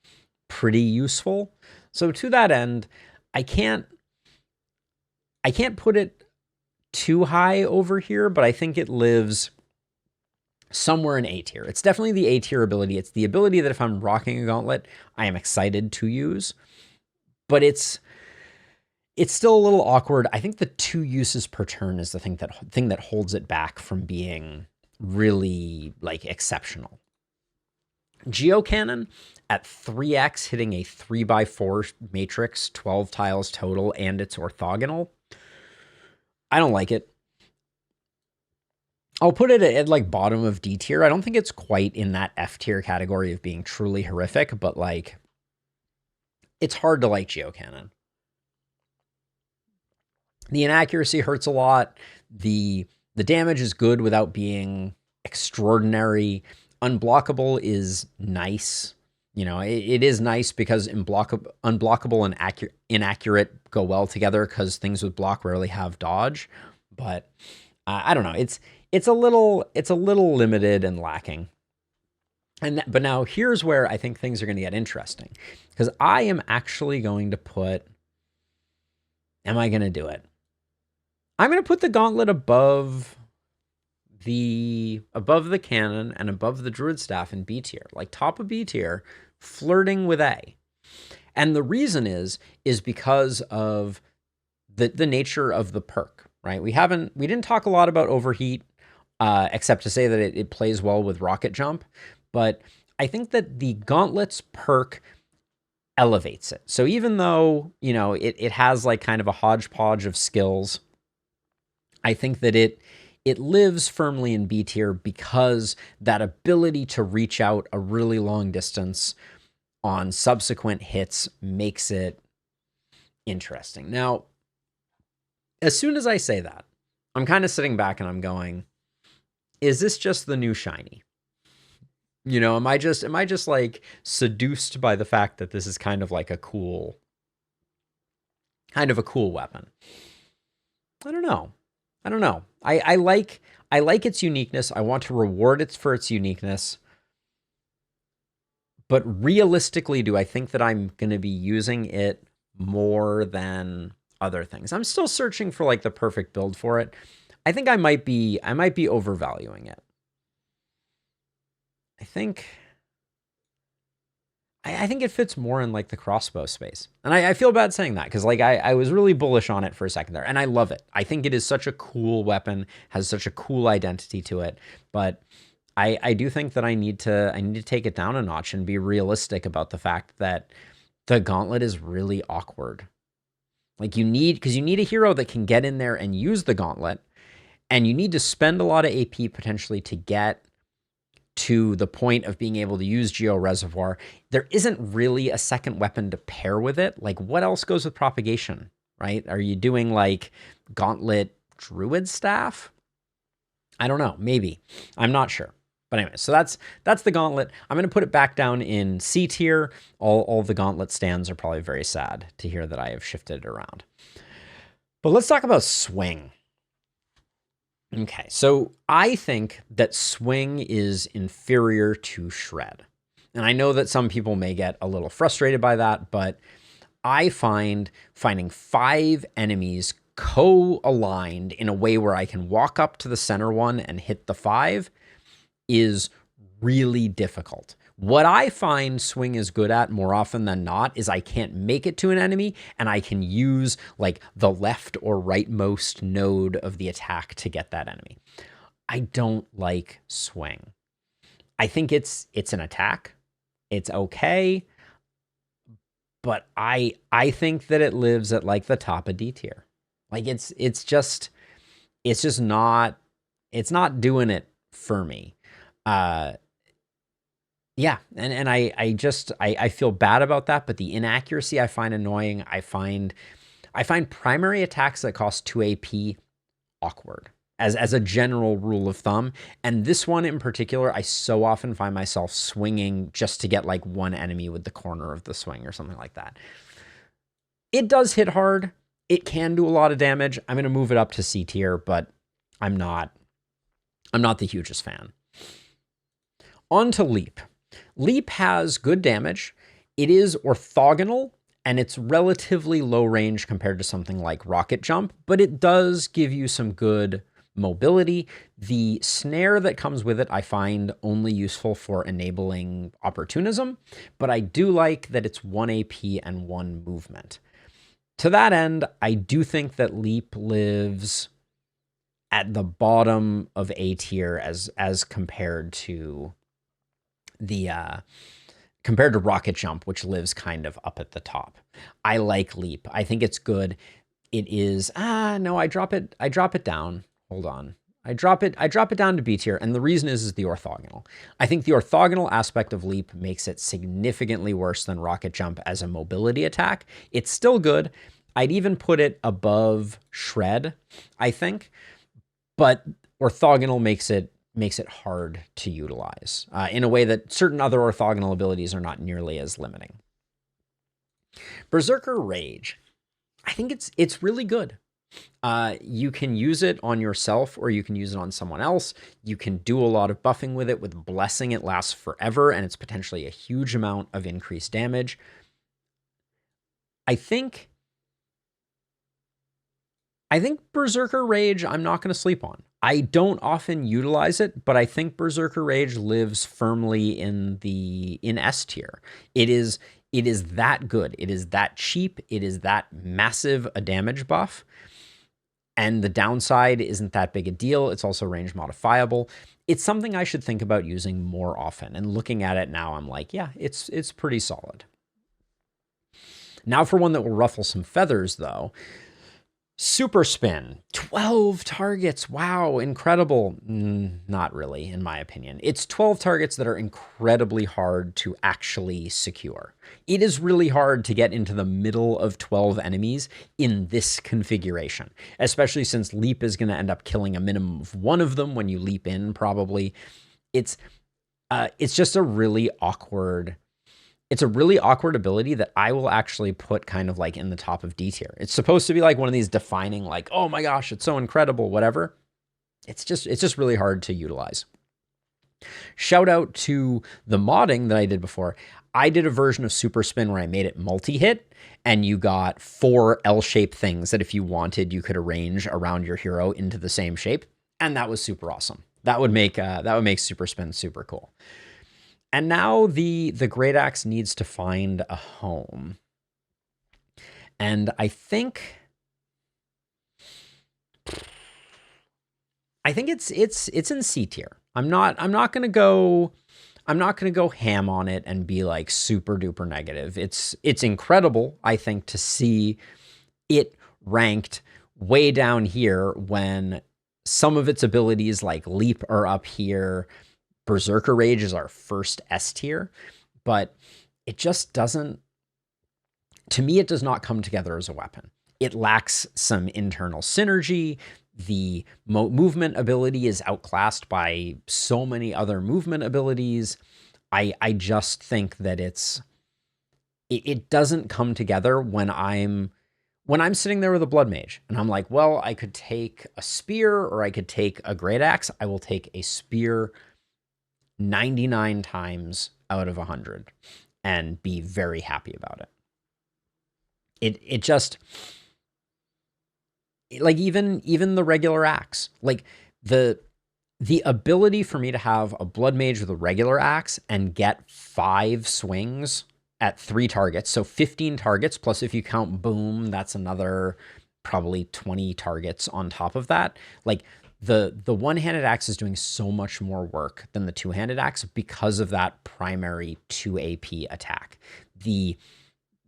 pretty useful. So to that end, I can't put it too high over here, but I think it lives somewhere in A tier. It's definitely the A tier ability. It's the ability that if I'm rocking a Gauntlet, I am excited to use, but it's still a little awkward. I think the 2 uses per turn is the thing that holds it back from being really like exceptional. Geocannon at 3x, hitting a 3x4 matrix, 12 tiles total, and it's orthogonal. I don't like it. I'll put it at like bottom of D tier. I don't think it's quite in that F tier category of being truly horrific, but like, it's hard to like Geocannon. The inaccuracy hurts a lot. The damage is good without being extraordinary. Unblockable is nice. You know, it is nice because unblockable and inaccurate go well together, because things with block rarely have dodge. But I don't know. It's a little limited and lacking. But now here's where I think things are going to get interesting, because I am actually going to put. Am I going to do it? I'm going to put the Gauntlet above the cannon and above the Druid Staff in B tier, like top of B tier, flirting with A. And the reason is because of the nature of the perk, right? We didn't talk a lot about Overheat, except to say that it plays well with Rocket Jump, but I think that the Gauntlet's perk elevates it. So even though, you know, it has like kind of a hodgepodge of skills, I think that it lives firmly in B tier because that ability to reach out a really long distance on subsequent hits makes it interesting. Now, as soon as I say that, I'm kind of sitting back and I'm going, is this just the new shiny? You know, am I just like seduced by the fact that this is kind of like a cool weapon? I don't know. I like its uniqueness. I want to reward it for its uniqueness. But realistically, do I think that I'm going to be using it more than other things? I'm still searching for like the perfect build for it. I think I might be overvaluing it. I think it fits more in like the crossbow space. And I feel bad saying that because like I was really bullish on it for a second there, and I love it. I think it is such a cool weapon, has such a cool identity to it. But I do think that I need to take it down a notch and be realistic about the fact that the gauntlet is really awkward. Like you need a hero that can get in there and use the gauntlet, and you need to spend a lot of AP potentially to get to the point of being able to use Geo Reservoir. There isn't really a second weapon to pair with it. Like what else goes with propagation, right? Are you doing like Gauntlet Druid Staff? I don't know, maybe. I'm not sure. But anyway, so that's the Gauntlet. I'm going to put it back down in C tier. All the Gauntlet stands are probably very sad to hear that I have shifted it around. But let's talk about Swing. Okay, so I think that Swing is inferior to Shred. And I know that some people may get a little frustrated by that, but I find finding 5 enemies co-aligned in a way where I can walk up to the center one and hit the 5 is really difficult. What I find Swing is good at more often than not is I can't make it to an enemy and I can use like the left or rightmost node of the attack to get that enemy. I don't like Swing. I think it's an attack. It's okay. But I think that it lives at like the top of D tier. Like it's just not doing it for me. Yeah, and I feel bad about that, but the inaccuracy I find annoying. I find primary attacks that cost 2 AP awkward as a general rule of thumb. And this one in particular, I so often find myself swinging just to get like one enemy with the corner of the swing or something like that. It does hit hard. It can do a lot of damage. I'm going to move it up to C tier, but I'm not the hugest fan. On to Leap. Leap has good damage. It is orthogonal, and it's relatively low range compared to something like Rocket Jump, but it does give you some good mobility. The snare that comes with it I find only useful for enabling opportunism, but I do like that it's 1 AP and 1 movement. To that end, I do think that Leap lives at the bottom of A tier as compared to compared to Rocket Jump, which lives kind of up at the top. I like Leap. I think it's good. It is no, I drop it down. Hold on. I drop it down to B tier, and the reason is the orthogonal. I think the orthogonal aspect of Leap makes it significantly worse than Rocket Jump as a mobility attack. It's still good. I'd even put it above Shred, I think, but orthogonal makes it hard to utilize in a way that certain other orthogonal abilities are not nearly as limiting. Berserker Rage. I think it's really good. You can use it on yourself or you can use it on someone else. You can do a lot of buffing with it. With Blessing, it lasts forever, and it's potentially a huge amount of increased damage. I think Berserker Rage I'm not going to sleep on. I don't often utilize it, but I think Berserker Rage lives firmly in S tier. It is that good. It is that cheap. It is that massive a damage buff. And the downside isn't that big a deal. It's also range modifiable. It's something I should think about using more often. And looking at it now, I'm like, yeah, it's pretty solid. Now for one that will ruffle some feathers, though. Super spin, 12 targets. Wow, incredible. Not really, in my opinion. It's 12 targets that are incredibly hard to actually secure. It is really hard to get into the middle of 12 enemies in this configuration, especially since leap is going to end up killing a minimum of one of them when you leap in, probably. It's just a really awkward. It's a really awkward ability that I will actually put kind of like in the top of D tier. It's supposed to be like one of these defining, like, oh my gosh, it's so incredible, whatever. It's just really hard to utilize. Shout out to the modding that I did before. I did a version of Super Spin where I made it multi-hit, and you got 4 L-shaped things that if you wanted, you could arrange around your hero into the same shape, and that was super awesome. That would make Super Spin super cool. And now the Great Axe needs to find a home. And I think it's in C tier. I'm not gonna go ham on it and be like super duper negative. It's incredible, I think, to see it ranked way down here when some of its abilities like leap are up here. Berserker Rage is our first S tier, but it just doesn't, to me, it does not come together as a weapon. It lacks some internal synergy. The movement ability is outclassed by so many other movement abilities. I just think that it doesn't come together when I'm sitting there with a Blood Mage and I'm like, well, I could take a spear or I could take a Great Axe. I will take a spear 99 times out of 100 and be very happy about it. It just, like, even the regular axe, like the ability for me to have a Blood Mage with a regular axe and get 5 swings at 3 targets, so 15 targets, plus if you count boom, that's another probably 20 targets on top of that. Like, the one-handed axe is doing so much more work than the two-handed axe because of that primary 2 AP attack. The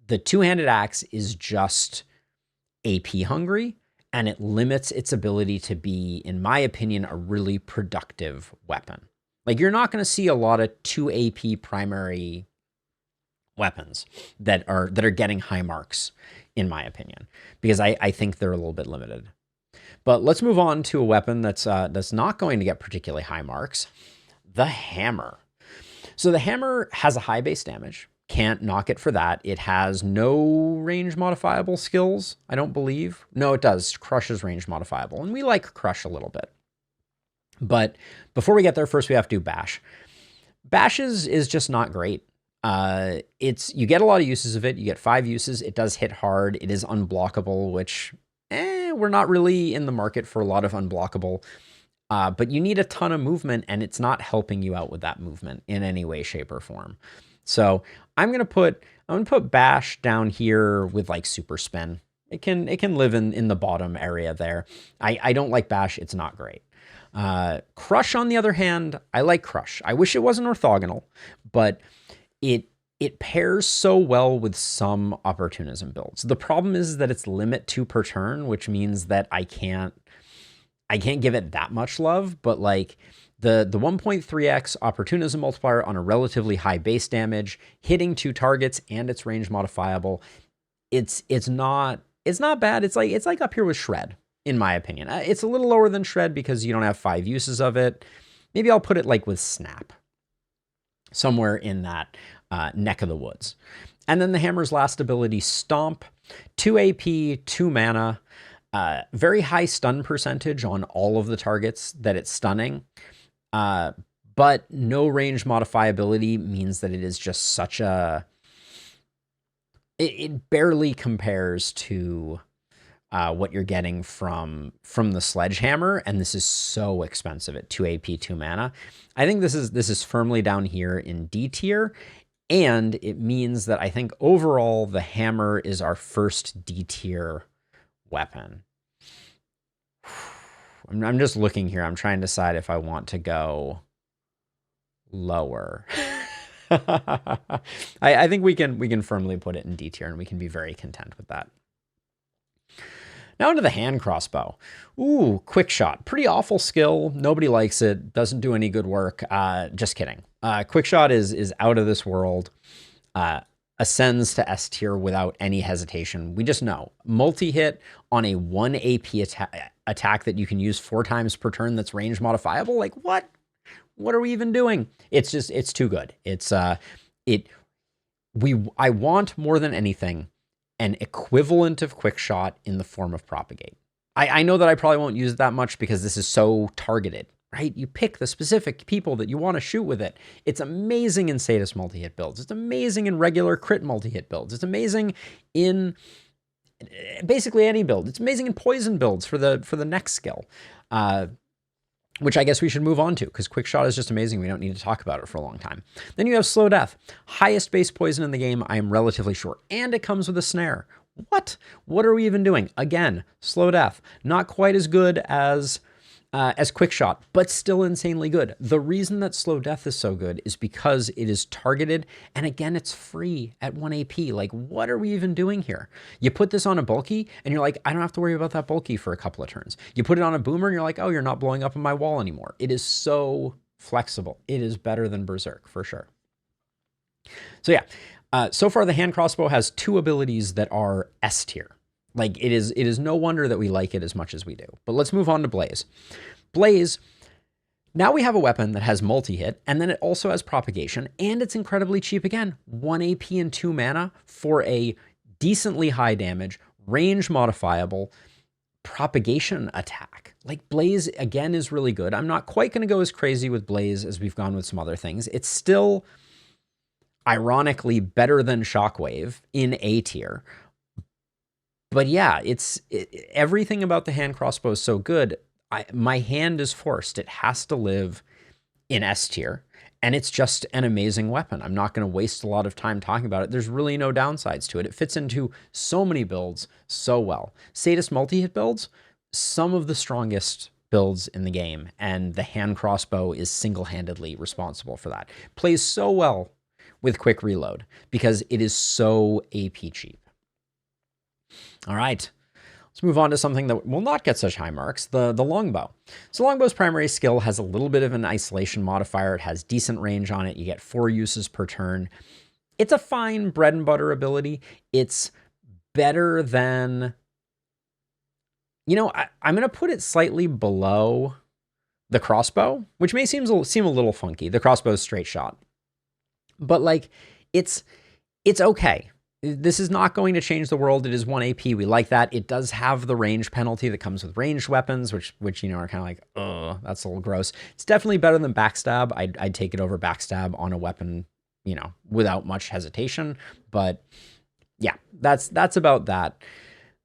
two-handed axe is just AP hungry, and it limits its ability to be, in my opinion, a really productive weapon. Like, you're not going to see a lot of 2 AP primary weapons that are getting high marks, in my opinion, because I think they're a little bit limited. But let's move on to a weapon that's not going to get particularly high marks, the hammer. So the hammer has a high base damage. Can't knock it for that. It has no range modifiable skills, I don't believe. No, it does. Crush is range modifiable, and we like Crush a little bit. But before we get there, first we have to do Bash. Bash is just not great. You get a lot of uses of it. You get 5 uses. It does hit hard. It is unblockable, which we're not really in the market for a lot of unblockable. But you need a ton of movement, and it's not helping you out with that movement in any way, shape, or form. So I'm gonna put Bash down here with like Super Spin. It can live in the bottom area there. I don't like Bash. It's not great. Crush, on the other hand, I like Crush. I wish it wasn't orthogonal, but it pairs so well with some opportunism builds. The problem is that it's limit 2 per turn, which means that I can't give it that much love, but like the 1.3x opportunism multiplier on a relatively high base damage, hitting 2 targets, and it's range modifiable. It's not bad. It's like up here with Shred, in my opinion. It's a little lower than Shred because you don't have 5 uses of it. Maybe I'll put it like with Snap, somewhere in that neck of the woods. And then the hammer's last ability, Stomp, 2 AP, 2 mana, very high stun percentage on all of the targets that it's stunning, but no range modifiability means that it is just such a... It barely compares to what you're getting from the Sledgehammer, and this is so expensive at 2 AP, 2 mana. I think this is firmly down here in D tier, and it means that I think overall the hammer is our first D tier weapon. I'm just looking here. I'm trying to decide if I want to go lower. I think we can firmly put it in D tier, and we can be very content with that. Now into the hand crossbow. Ooh, quick shot. Pretty awful skill. Nobody likes it. Doesn't do any good work. Just kidding. Quick shot is out of this world. Ascends to S tier without any hesitation. We just know. Multi-hit on a 1 AP attack that you can use 4 times per turn that's range modifiable. Like, what? What are we even doing? It's too good. I want more than anything an equivalent of quick shot in the form of propagate. I know that I probably won't use it that much because this is so targeted, right? You pick the specific people that you want to shoot with it. It's amazing in Sadist multi-hit builds. It's amazing in regular crit multi-hit builds. It's amazing in basically any build. It's amazing in poison builds for the next skill, which I guess we should move on to because quick shot is just amazing. We don't need to talk about it for a long time. Then you have slow death. Highest base poison in the game, I am relatively sure. And it comes with a snare. What? What are we even doing? Again, slow death. Not quite as good as quick shot, but still insanely good. The reason that slow death is so good is because it is targeted, and again, it's free at 1 AP. Like, what are we even doing here? You put this on a bulky, and you're like, I don't have to worry about that bulky for a couple of turns. You put it on a boomer, and you're like, oh, you're not blowing up on my wall anymore. It is so flexible. It is better than Berserk, for sure. So yeah, so far the hand crossbow has 2 abilities that are S tier. Like, it is no wonder that we like it as much as we do. But let's move on to Blaze. Blaze, now we have a weapon that has multi-hit, and then it also has propagation, and it's incredibly cheap again. 1 AP and 2 mana for a decently high damage, range modifiable, propagation attack. Like, Blaze, again, is really good. I'm not quite going to go as crazy with Blaze as we've gone with some other things. It's still, ironically, better than Shockwave in A tier. But yeah, everything about the hand crossbow is so good. My hand is forced. It has to live in S tier, and it's just an amazing weapon. I'm not going to waste a lot of time talking about it. There's really no downsides to it. It fits into so many builds so well. Sadist multi-hit builds, some of the strongest builds in the game, and the hand crossbow is single-handedly responsible for that. Plays so well with quick reload because it is so AP cheap. All right, let's move on to something that will not get such high marks, the Longbow. So Longbow's primary skill has a little bit of an isolation modifier. It has decent range on it. You get 4 uses per turn. It's a fine bread and butter ability. It's better than, you know, I'm going to put it slightly below the crossbow, which may seem a little funky. The crossbow is straight shot. But like, it's okay. This is not going to change the world. It is 1 AP. We like that. It does have the range penalty that comes with ranged weapons, which you know, are kind of like, oh, that's a little gross. It's definitely better than backstab. I'd take it over backstab on a weapon, you know, without much hesitation. But yeah, that's about that.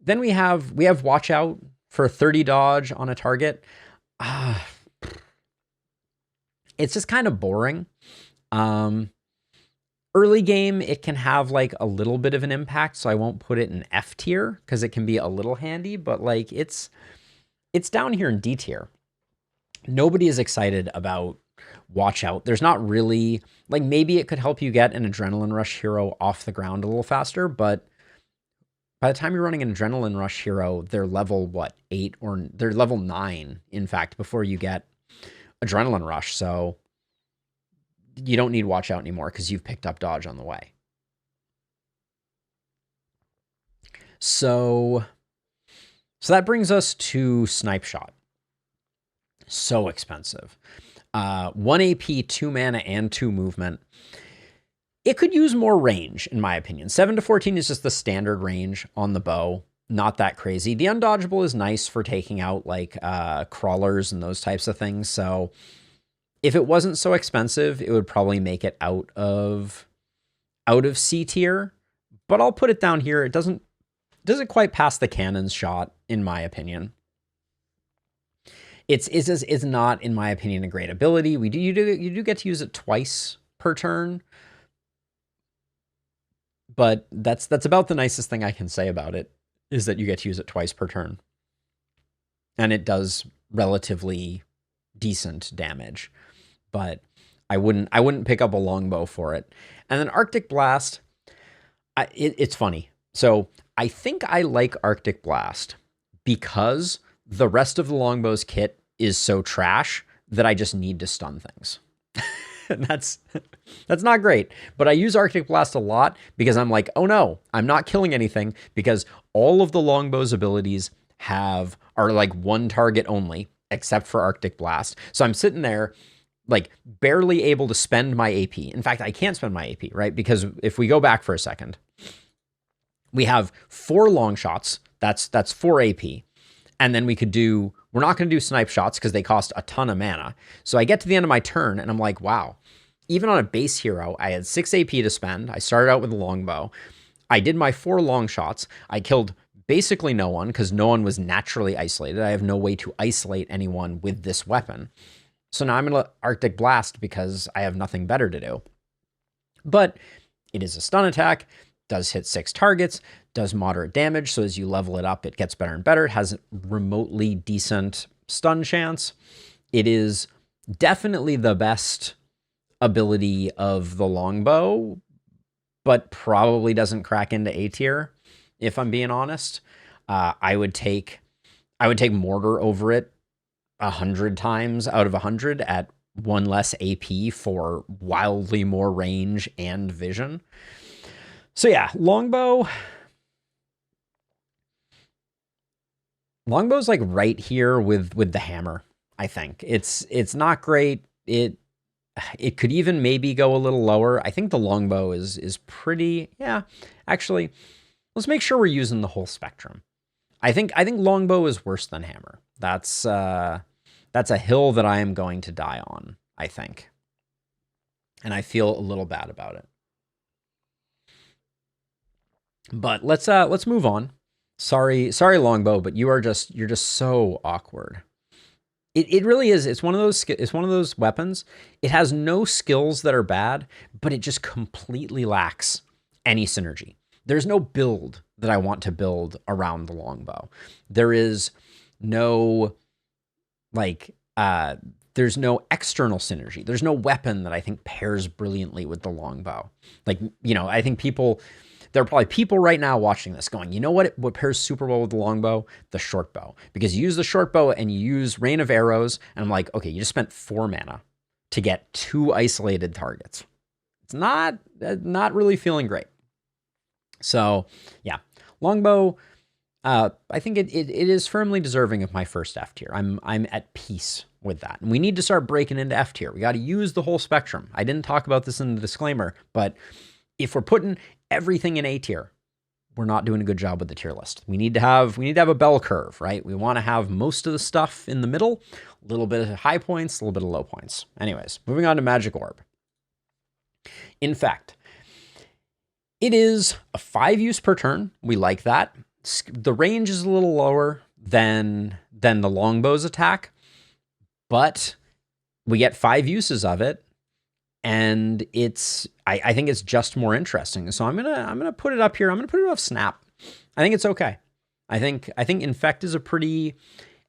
Then we have watch out for 30 dodge on a target. It's just kind of boring. Early game, it can have like a little bit of an impact, so I won't put it in F tier because it can be a little handy, but like it's down here in D tier. Nobody is excited about watch out. There's not really, like, maybe it could help you get an adrenaline rush hero off the ground a little faster, but by the time you're running an adrenaline rush hero, they're level what, 8 or they're level 9, in fact, before you get adrenaline rush. So you don't need watch out anymore because you've picked up dodge on the way. So that brings us to snipe shot. So expensive. 1 AP, 2 mana, and 2 movement. It could use more range, in my opinion. 7 to 14 is just the standard range on the bow. Not that crazy. The undodgeable is nice for taking out like crawlers and those types of things. So if it wasn't so expensive, it would probably make it out of C tier, but I'll put it down here. It doesn't quite pass the cannon's shot, in my opinion. It's not, in my opinion, a great ability. You do get to use it twice per turn, but that's about the nicest thing I can say about it, is that you get to use it twice per turn, and it does relatively decent damage. But I wouldn't pick up a longbow for it. And then Arctic Blast, it's funny. So I think I like Arctic Blast because the rest of the Longbow's kit is so trash that I just need to stun things. And that's not great, but I use Arctic Blast a lot because I'm like, oh no, I'm not killing anything, because all of the Longbow's abilities are like one target only, except for Arctic Blast. So I'm sitting there like barely able to spend my AP. In fact, I can't spend my AP, right? Because if we go back for a second, we have 4 long shots. That's 4 AP. And then we're not going to do snipe shots because they cost a ton of mana. So I get to the end of my turn and I'm like, wow, even on a base hero, I had 6 AP to spend. I started out with a longbow. I did my 4 long shots. I killed basically no one because no one was naturally isolated. I have no way to isolate anyone with this weapon. So now I'm going to Arctic Blast because I have nothing better to do. But it is a stun attack, does hit 6 targets, does moderate damage. So as you level it up, it gets better and better. It has a remotely decent stun chance. It is definitely the best ability of the longbow, but probably doesn't crack into A tier, if I'm being honest. I would take Mortar over it 100 times out of 100 at 1 less AP for wildly more range and vision. So yeah, Longbow's like right here with the hammer. I think it's not great. It could even maybe go a little lower. I think the Longbow is pretty. Yeah, actually, let's make sure we're using the whole spectrum. I think Longbow is worse than hammer. That's a hill that I am going to die on, I think, and I feel a little bad about it. But let's move on. Sorry, Longbow, but you're just so awkward. It really is. It's one of those weapons. It has no skills that are bad, but it just completely lacks any synergy. There's no build that I want to build around the longbow. There is no there's no external synergy. There's no weapon that I think pairs brilliantly with the longbow. I think there are probably people right now watching this going, you know what pairs super well with the longbow? The shortbow. Because you use the shortbow and you use Rain of Arrows, and I'm like, okay, you just spent 4 mana to get 2 isolated targets. It's not really feeling great. So yeah, longbow, I think it is firmly deserving of my first F tier. I'm at peace with that. And we need to start breaking into F tier. We got to use the whole spectrum. I didn't talk about this in the disclaimer, but if we're putting everything in A tier, we're not doing a good job with the tier list. We need to have a bell curve, right? We want to have most of the stuff in the middle, a little bit of high points, a little bit of low points. Anyways, moving on to Magic Orb. In fact, it is a 5 use per turn. We like that. The range is a little lower than the longbow's attack, but we get 5 uses of it. And I think it's just more interesting. So I'm gonna put it up here. I'm gonna put it off Snap. I think it's okay. I think Infect is a pretty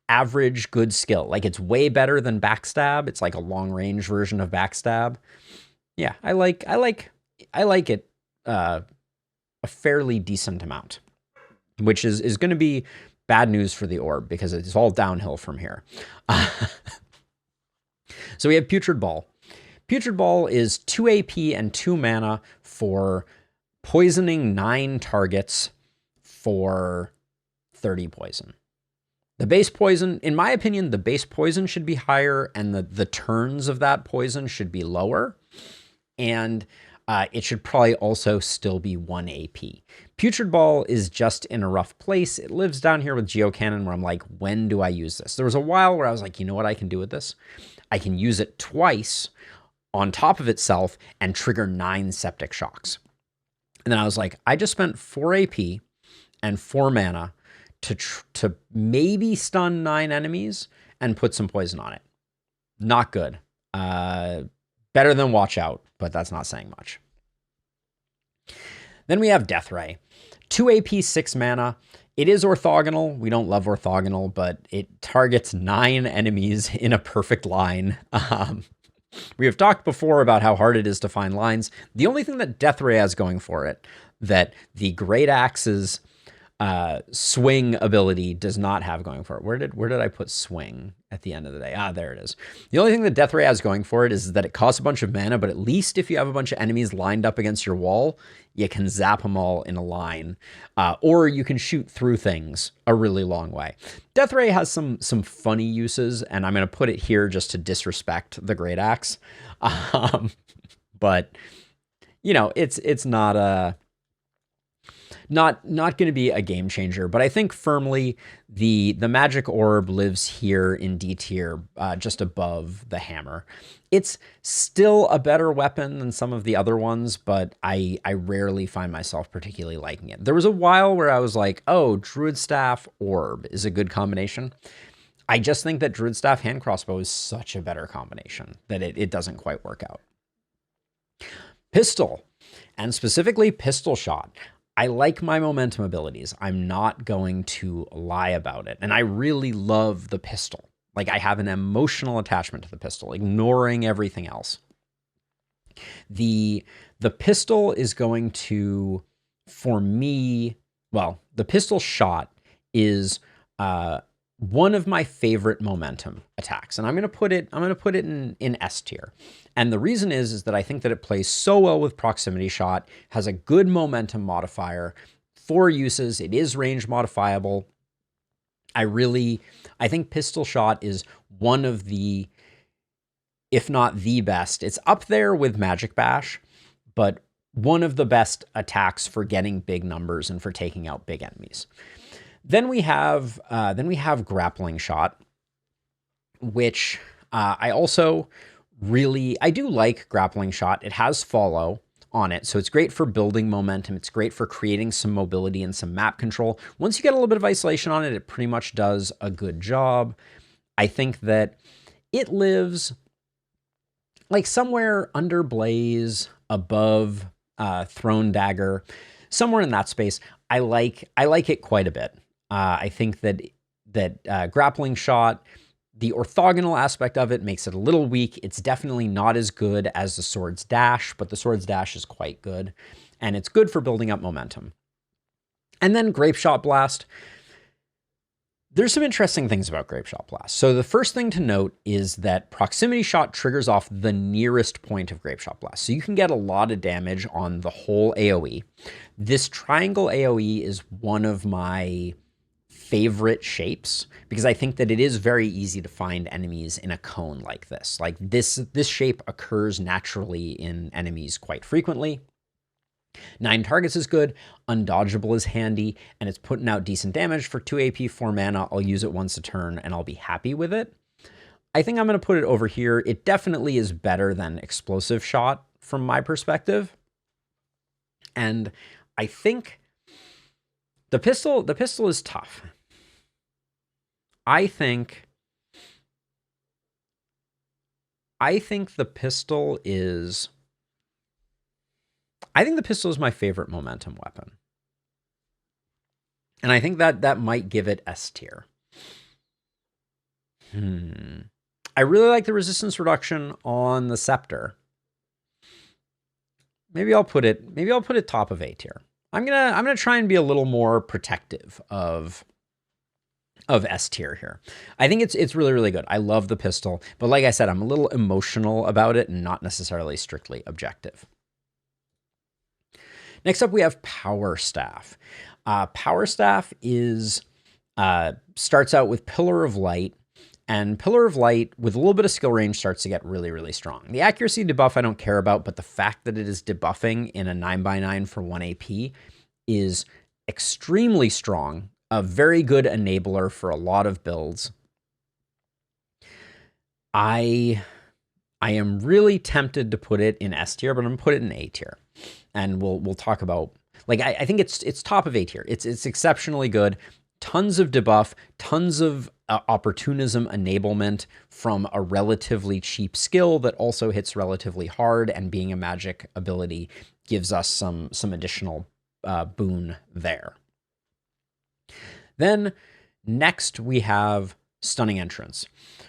average good skill. Like, it's way better than Backstab. It's like a long range version of Backstab. Yeah, I like it a fairly decent amount, which is going to be bad news for the orb because it's all downhill from here. So we have Putrid Ball. Putrid Ball is 2 AP and 2 mana for poisoning 9 targets for 30 poison. The base poison, in my opinion, the base poison should be higher and the turns of that poison should be lower. And it should probably also still be 1 AP. Putrid Ball is just in a rough place. It lives down here with Geocannon where I'm like, when do I use this? There was a while where I was like, you know what I can do with this? I can use it twice on top of itself and trigger 9 septic shocks. And then I was like, I just spent 4 AP and 4 mana to maybe stun 9 enemies and put some poison on it. Not good. Better than Watch Out, but that's not saying much. Then we have Death Ray. 2 AP, 6 mana. It is orthogonal. We don't love orthogonal, but it targets 9 enemies in a perfect line. We have talked before about how hard it is to find lines. The only thing that Death Ray has going for it, that the Great Axe's swing ability does not have going for it. Where did I put swing at the end of the day? Ah, there it is. The only thing that Death Ray has going for it is that it costs a bunch of mana, but at least if you have a bunch of enemies lined up against your wall, you can zap them all in a line, or you can shoot through things a really long way. Death Ray has some funny uses, and I'm going to put it here just to disrespect the Great Axe. But you know, it's not a not going to be a game changer, but I think firmly the magic orb lives here in D tier, just above the hammer. It's still a better weapon than some of the other ones, but I rarely find myself particularly liking it. There was a while where I was like, oh, Druid Staff orb is a good combination. I just think that Druid Staff hand crossbow is such a better combination that it doesn't quite work out. Pistol, and specifically pistol shot. I like my momentum abilities. I'm not going to lie about it. And I really love the pistol. Like, I have an emotional attachment to the pistol, ignoring everything else. The pistol is going to, for me, well, the pistol shot is one of my favorite momentum attacks. And I'm going to put it in S tier. And the reason is that I think that it plays so well with proximity shot, has a good momentum modifier, 4 uses, it is range modifiable. I think pistol shot is one of the, if not the best, it's up there with Magic Bash, but one of the best attacks for getting big numbers and for taking out big enemies. Then we have grappling shot, which I do like grappling shot. It has follow on it, so it's great for building momentum. It's great for creating some mobility and some map control. Once you get a little bit of isolation on it, it pretty much does a good job. I think that it lives like somewhere under Blaze, above Thrown Dagger, somewhere in that space. I like it quite a bit. I think that grappling shot, the orthogonal aspect of it makes it a little weak. It's definitely not as good as the Sword's Dash, but the Sword's Dash is quite good, and it's good for building up momentum. And then Grape Shot Blast. There's some interesting things about Grape Shot Blast. So the first thing to note is that proximity shot triggers off the nearest point of Grape Shot Blast. So you can get a lot of damage on the whole AoE. This triangle AoE is one of my favorite shapes because I think that it is very easy to find enemies in a cone like this. Like this shape occurs naturally in enemies quite frequently. 9 targets is good, undodgeable is handy, and it's putting out decent damage for 2 AP, 4 mana. I'll use it once a turn and I'll be happy with it. I think I'm going to put it over here. It definitely is better than Explosive Shot from my perspective. And I think the pistol is tough. I think the pistol is my favorite momentum weapon. And I think that might give it S tier. I really like the resistance reduction on the Scepter. Maybe I'll put it top of A tier. I'm gonna try and be a little more protective of S tier here. I think it's really, really good. I love the pistol, but like I said, I'm a little emotional about it and not necessarily strictly objective. Next up, we have Power Staff. Power Staff is starts out with Pillar of Light, and Pillar of Light with a little bit of skill range starts to get really, really strong. The accuracy debuff I don't care about, but the fact that it is debuffing in a 9x9 for 1 AP is extremely strong. A very good enabler for a lot of builds. I am really tempted to put it in S tier, but I'm gonna put it in A tier. And we'll talk about, like, I think it's top of A tier. It's exceptionally good. Tons of debuff, tons of opportunism enablement from a relatively cheap skill that also hits relatively hard, and being a magic ability gives us some additional boon there. Then next we have Stunning Entrance.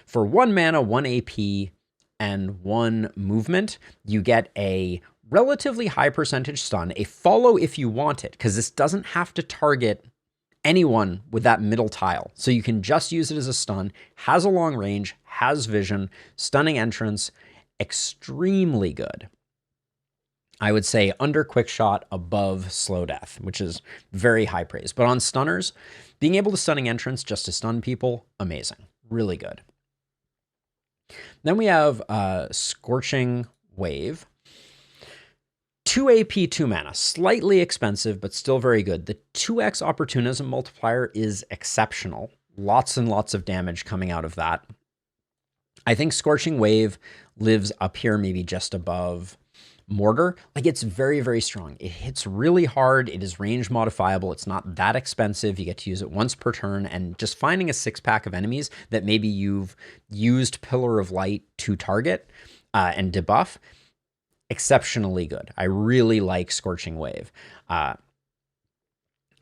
For 1 mana, 1 AP, and 1 movement, you get a relatively high percentage stun, a follow if you want it, because this doesn't have to target anyone with that middle tile. So you can just use it as a stun, has a long range, has vision, stunning entrance, extremely good. I would say under quick shot, above slow death, which is very high praise. But on stunners, being able to stunning entrance just to stun people, amazing, really good. Then we have Scorching Wave. 2 AP, 2 mana, slightly expensive, but still very good. The 2x opportunism multiplier is exceptional. Lots and lots of damage coming out of that. I think Scorching Wave lives up here, maybe just above Mortar. Like, it's very, very strong. It hits really hard. It is range modifiable. It's not that expensive. You get to use it once per turn, and just finding a 6-pack of enemies that maybe you've used Pillar of Light to target and debuff, exceptionally good. I really like Scorching Wave,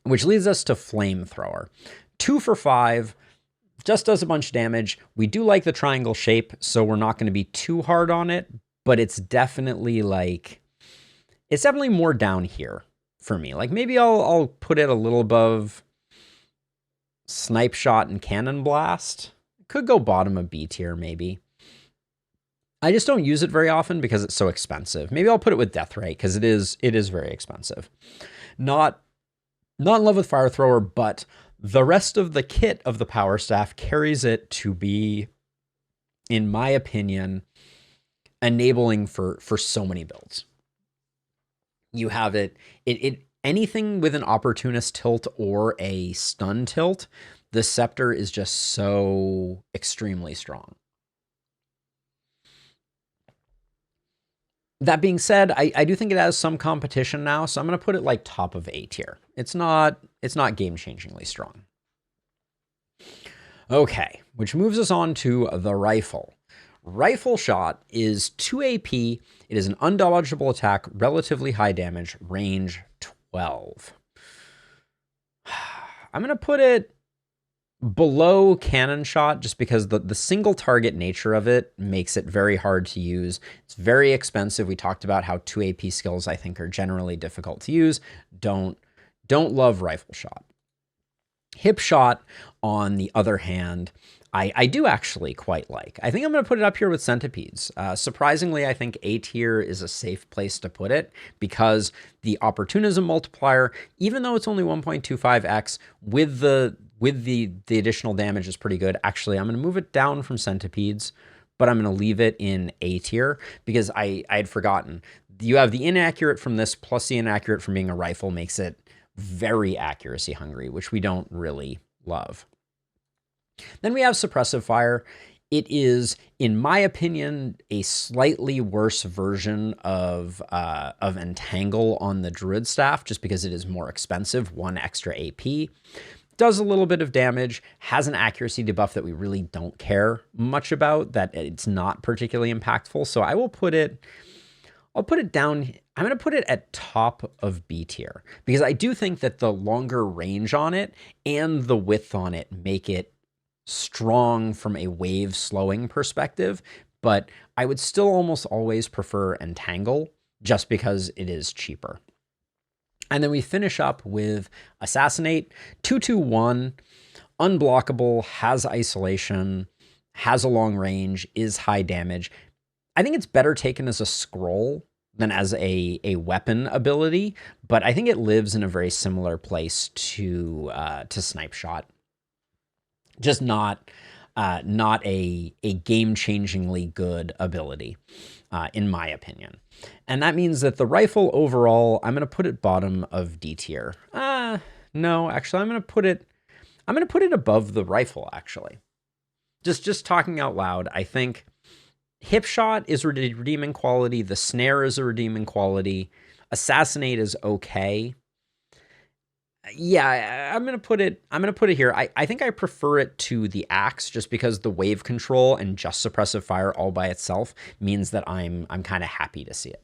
which leads us to Flamethrower. 2 for 5, just does a bunch of damage. We do like the triangle shape, so we're not going to be too hard on it, but it's definitely like, it's definitely more down here for me. Like, maybe I'll put it a little above Snipe Shot and Cannon Blast. Could go bottom of B tier maybe. I just don't use it very often because it's so expensive. Maybe I'll put it with Deathrite because it is very expensive. Not in love with Fire Thrower, but the rest of the kit of the Power Staff carries it to be, in my opinion, enabling for so many builds. You have it anything with an opportunist tilt or a stun tilt, the Scepter is just so extremely strong. That being said, I do think it has some competition now, so I'm going to put it like top of A tier. It's not game-changingly strong. Okay, which moves us on to the Rifle. Rifle Shot is 2 AP. It is an undodgeable attack, relatively high damage, range 12. I'm going to put it below Cannon Shot just because the single target nature of it makes it very hard to use. It's very expensive. We talked about how 2 AP skills I think are generally difficult to use. Don't love Rifle Shot. Hip Shot, on the other hand, I do actually quite like. I think I'm going to put it up here with Centipedes. Surprisingly, I think A tier is a safe place to put it because the opportunism multiplier, even though it's only 1.25x, with the additional damage is pretty good. Actually, I'm going to move it down from Centipedes, but I'm going to leave it in A tier because I had forgotten. You have the inaccurate from this plus the inaccurate from being a rifle makes it very accuracy hungry, which we don't really love. Then we have Suppressive Fire. It is, in my opinion, a slightly worse version of Entangle on the Druid Staff, just because it is more expensive, 1 extra AP. Does a little bit of damage, has an accuracy debuff that we really don't care much about, that it's not particularly impactful. So I'll put it down. I'm going to put it at top of B tier because I do think that the longer range on it and the width on it make it strong from a wave slowing perspective, but I would still almost always prefer Entangle just because it is cheaper. And then we finish up with Assassinate, 2/2/1, unblockable, has isolation, has a long range, is high damage. I think it's better taken as a scroll than as a weapon ability, but I think it lives in a very similar place to Snipe Shot. Just not a game-changingly good ability, in my opinion. And that means that the Rifle overall, I'm going to put it bottom of D tier. No, actually, I'm going to put it above the Rifle, actually. Just talking out loud, I think Hip Shot is a redeeming quality. The Snare is a redeeming quality. Assassinate is okay. Yeah, I'm gonna put it here. I think I prefer it to the Axe just because the wave control and just Suppressive Fire all by itself means that I'm kind of happy to see it.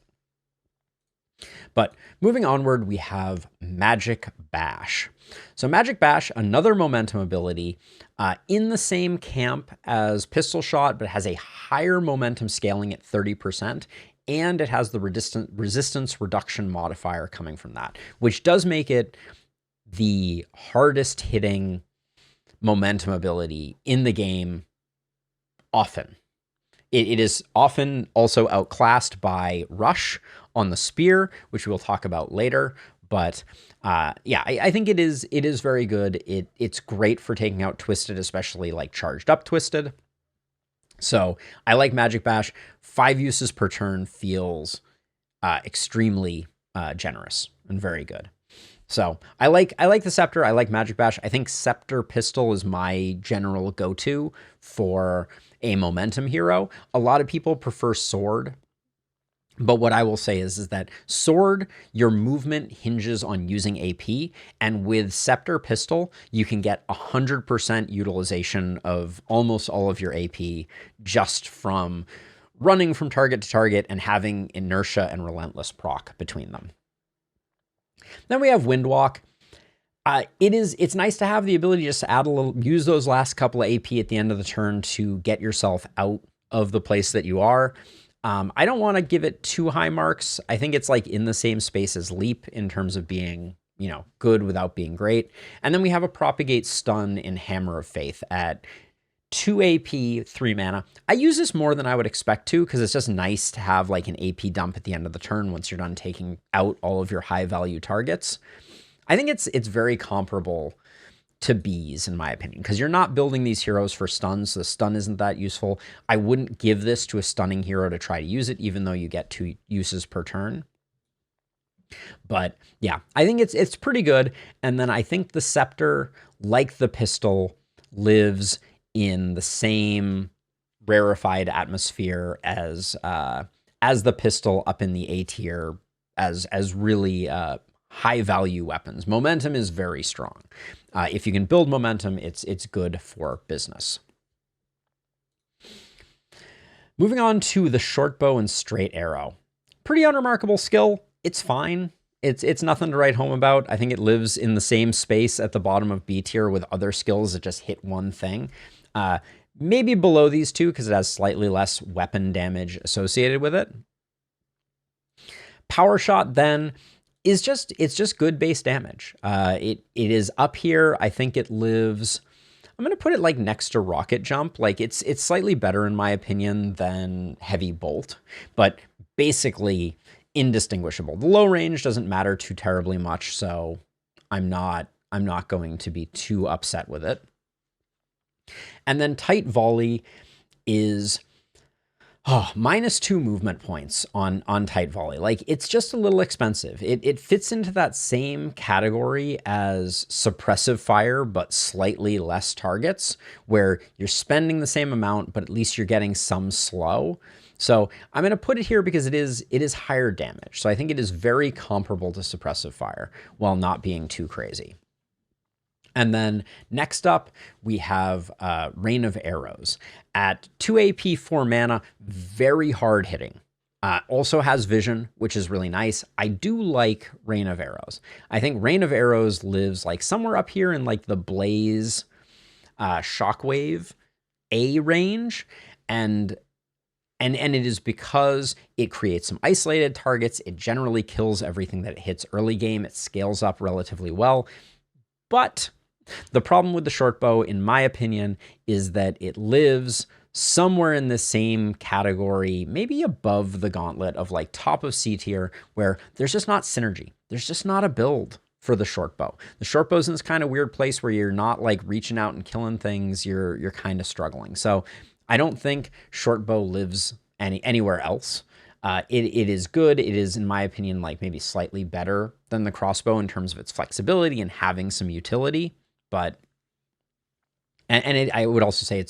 But moving onward, we have Magic Bash. So Magic Bash, another momentum ability in the same camp as Pistol Shot, but has a higher momentum scaling at 30%. And it has the resistance reduction modifier coming from that, which does make it the hardest hitting momentum ability in the game often. It is often also outclassed by Rush on the spear, which we'll talk about later. But yeah, I think it is very good. It's great for taking out Twisted, especially like charged up Twisted. So I like Magic Bash. 5 uses per turn feels extremely generous and very good. So I like the Scepter. I like Magic Bash. I think Scepter Pistol is my general go-to for a momentum hero. A lot of people prefer Sword. But what I will say is that Sword, your movement hinges on using AP, and with Scepter Pistol, you can get 100% utilization of almost all of your AP just from running from target to target and having inertia and relentless proc between them. Then we have Windwalk. It's nice to have the ability just to add a little, use those last couple of AP at the end of the turn to get yourself out of the place that you are. I don't want to give it too high marks. I think it's like in the same space as Leap in terms of being, you know, good without being great. And then we have a Propagate Stun in Hammer of Faith at 2 AP, 3 mana. I use this more than I would expect to because it's just nice to have like an AP dump at the end of the turn once you're done taking out all of your high value targets. I think it's very comparable to bees in my opinion, because you're not building these heroes for stuns. So the stun isn't that useful. I wouldn't give this to a stunning hero to try to use it, even though you get 2 uses per turn. But yeah, I think it's pretty good. And then I think the Scepter, like the Pistol, lives in the same rarefied atmosphere as the Pistol up in the A tier as really high value weapons. Momentum is very strong. If you can build momentum, it's good for business. Moving on to the Shortbow and Straight Arrow. Pretty unremarkable skill. It's fine. It's nothing to write home about. I think it lives in the same space at the bottom of B tier with other skills that just hit one thing. Maybe below these two because it has slightly less weapon damage associated with it. Power Shot then is just good base damage. It is up here. I think it lives, I'm going to put it like next to Rocket Jump. Like it's slightly better in my opinion than Heavy Bolt, but basically indistinguishable. The low range doesn't matter too terribly much, so I'm not going to be too upset with it. And then Tight Volley is -2 movement points on Tight Volley. Like it's just a little expensive. It fits into that same category as Suppressive Fire, but slightly less targets, where you're spending the same amount, but at least you're getting some slow. So I'm going to put it here because it is higher damage. So I think it is very comparable to Suppressive Fire while not being too crazy. And then next up, we have Rain of Arrows. At 2 AP, 4 mana, very hard hitting. Also has vision, which is really nice. I do like Rain of Arrows. I think Rain of Arrows lives like somewhere up here in like the Blaze Shockwave A range. And it is because it creates some isolated targets. It generally kills everything that it hits early game. It scales up relatively well. But the problem with the Shortbow, in my opinion, is that it lives somewhere in the same category, maybe above the Gauntlet of like top of C tier, where there's just not synergy. There's just not a build for the Shortbow. The Shortbow's in this kind of weird place where you're not like reaching out and killing things. You're kind of struggling. So I don't think Shortbow lives anywhere else. It is good. It is, in my opinion, like maybe slightly better than the Crossbow in terms of its flexibility and having some utility. But I would also say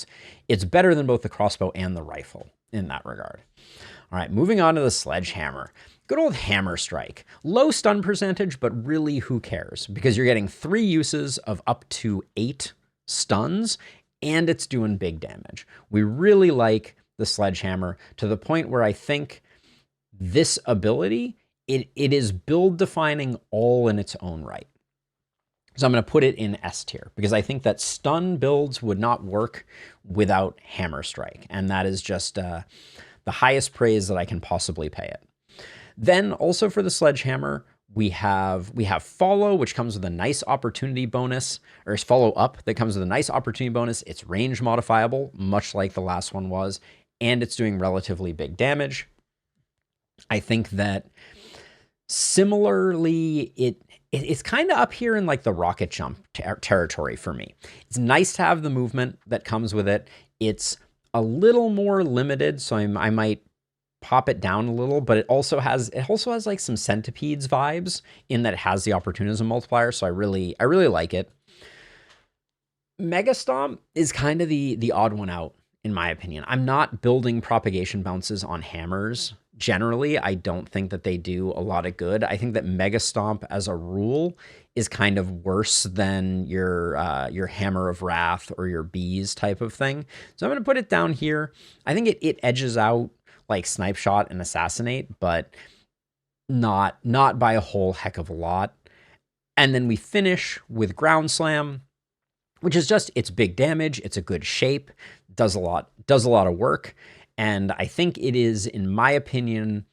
it's better than both the Crossbow and the Rifle in that regard. All right, moving on to the Sledgehammer. Good old Hammer Strike. Low stun percentage, but really who cares? Because you're getting 3 uses of up to 8 stuns, and it's doing big damage. We really like the Sledgehammer to the point where I think this ability, it is build defining all in its own right. So I'm going to put it in S tier because I think that stun builds would not work without Hammer Strike. And that is just the highest praise that I can possibly pay it. Then also for the Sledgehammer, We have follow, which comes with a nice opportunity bonus, or follow up that comes with a nice opportunity bonus. It's range modifiable, much like the last one was, and it's doing relatively big damage. I think that similarly, it's kind of up here in like the rocket jump territory for me. It's nice to have the movement that comes with it. It's a little more limited, so I might pop it down a little, but it also has like some centipedes vibes in that it has the opportunism multiplier, so I really like it. Mega Stomp is kind of the odd one out in my opinion. I'm not building propagation bounces on hammers. Generally, I don't think that they do a lot of good. I think that Mega Stomp as a rule is kind of worse than your Hammer of Wrath or your Bees type of thing. So I'm going to put it down here. I think it edges out like Snipe Shot and Assassinate, but not by a whole heck of a lot. And then we finish with Ground Slam, which is just, it's big damage, it's a good shape, does a lot of work, and I think it is, in my opinion,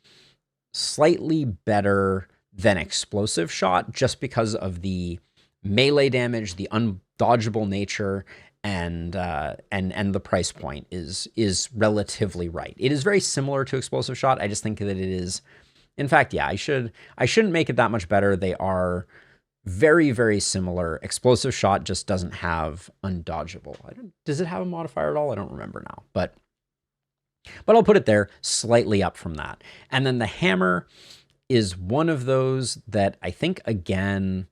slightly better than Explosive Shot just because of the melee damage, the undodgeable nature, and the price point is relatively right. It is very similar to Explosive Shot. I just think that it is, in fact, yeah, I shouldn't make it that much better. They are very, very similar. Explosive Shot just doesn't have undodgeable. Does it have a modifier at all? I don't remember now, but I'll put it there, slightly up from that. And then the Hammer is one of those that I think, again,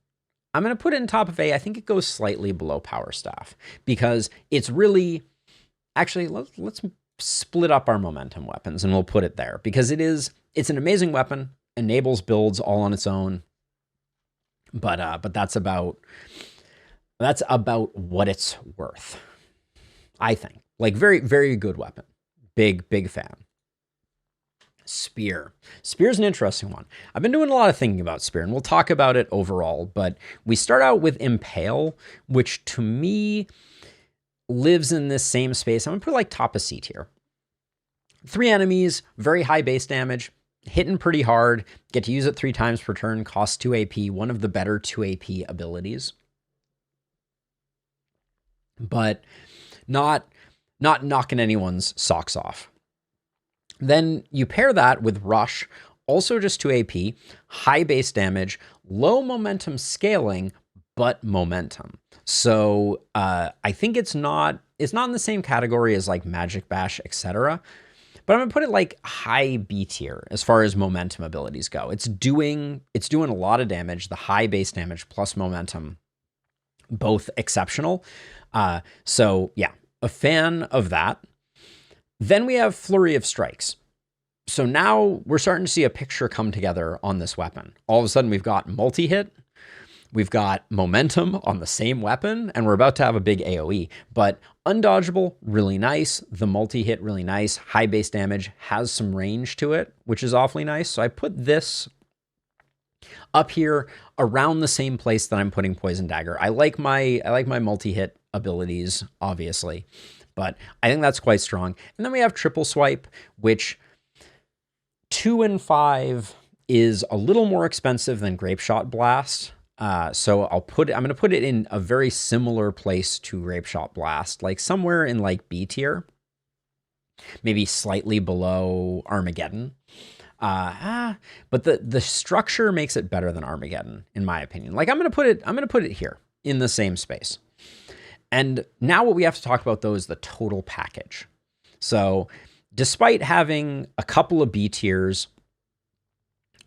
I'm going to put it in top of A. I think it goes slightly below Power Staff because it's really, actually, let's split up our momentum weapons and we'll put it there because it's an amazing weapon, enables builds all on its own. But that's about what it's worth, I think. Like, very, very good weapon. Big fan. Spear. Spear's an interesting one. I've been doing a lot of thinking about Spear, and we'll talk about it overall, but we start out with Impale, which to me lives in this same space. I'm gonna put like top of C tier. 3 enemies, very high base damage, hitting pretty hard, get to use it 3 times per turn, costs 2 AP, one of the better 2 AP abilities. But not knocking anyone's socks off. Then you pair that with Rush, also just 2 AP, high base damage, low momentum scaling, but momentum. So I think it's not in the same category as like Magic Bash, etc. But I'm gonna put it like high B tier as far as momentum abilities go. It's doing a lot of damage. The high base damage plus momentum, both exceptional. So yeah, a fan of that. Then we have Flurry of Strikes. So now we're starting to see a picture come together on this weapon. All of a sudden we've got multi-hit, we've got momentum on the same weapon, and we're about to have a big AoE. But undodgeable, really nice. The multi-hit, really nice. High base damage, has some range to it, which is awfully nice. So I put this up here around the same place that I'm putting Poison Dagger. I like my multi-hit abilities, obviously, but I think that's quite strong. And then we have Triple Swipe, which 2 and 5 is a little more expensive than Grape Shot Blast. So I'm going to put it in a very similar place to Grape Shot Blast, like somewhere in like B tier, maybe slightly below Armageddon. But the structure makes it better than Armageddon, in my opinion. Like I'm going to put it here in the same space. And now what we have to talk about though is the total package. So despite having a couple of B tiers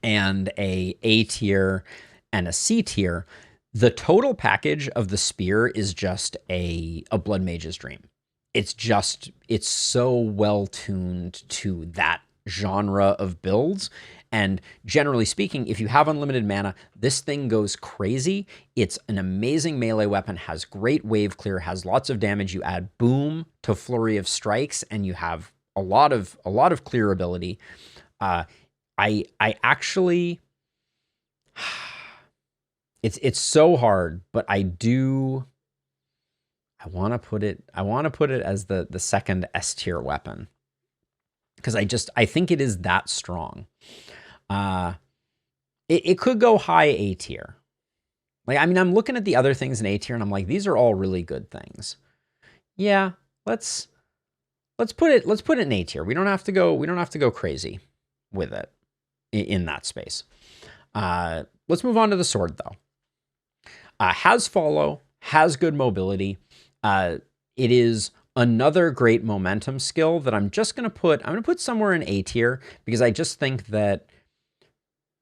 and a tier and a C tier, the total package of the Spear is just a Blood Mage's dream. It's so well tuned to that genre of builds. And generally speaking, if you have unlimited mana, this thing goes crazy. It's an amazing melee weapon, has great wave clear, has lots of damage. You add Boom to Flurry of Strikes, and you have a lot of clear ability. I actually, it's so hard, but I want to put it as the second S tier weapon because I think it is that strong. It could go high A tier. Like, I mean, I'm looking at the other things in A tier and I'm like, these are all really good things. Yeah, let's put it in A tier. We don't have to go crazy with it in that space. Let's move on to the sword though. Has follow, has good mobility. It is another great momentum skill that I'm gonna put somewhere in A tier because I just think that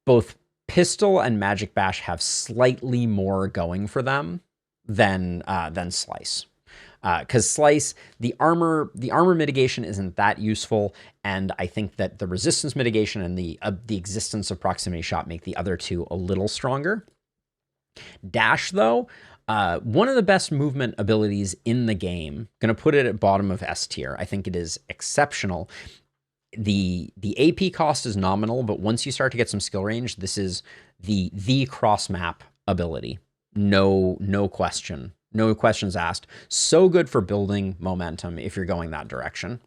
both Pistol and Magic Bash have slightly more going for them than Slice. Because Slice, the armor mitigation isn't that useful, and I think that the resistance mitigation and the existence of proximity shot make the other two a little stronger. Dash, though, one of the best movement abilities in the game. Gonna put it at bottom of S tier. I think it is exceptional. The AP cost is nominal, but once you start to get some skill range, this is the cross map ability. No questions asked. So good for building momentum if you're going that direction.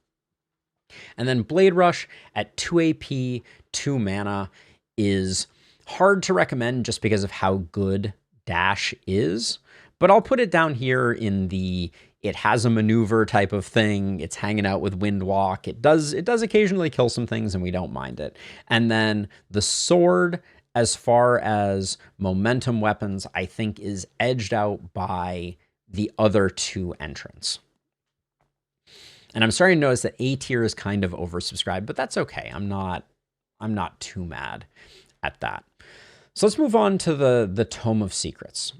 And then Blade Rush at 2 AP, 2 mana is hard to recommend just because of how good Dash is, but I'll put it down here in the it has a maneuver type of thing. It's hanging out with Windwalk. It does occasionally kill some things and we don't mind it. And then the sword, as far as momentum weapons, I think is edged out by the other two entrants. And I'm starting to notice that A tier is kind of oversubscribed, but that's okay. I'm not too mad at that. So let's move on to the Tome of Secrets.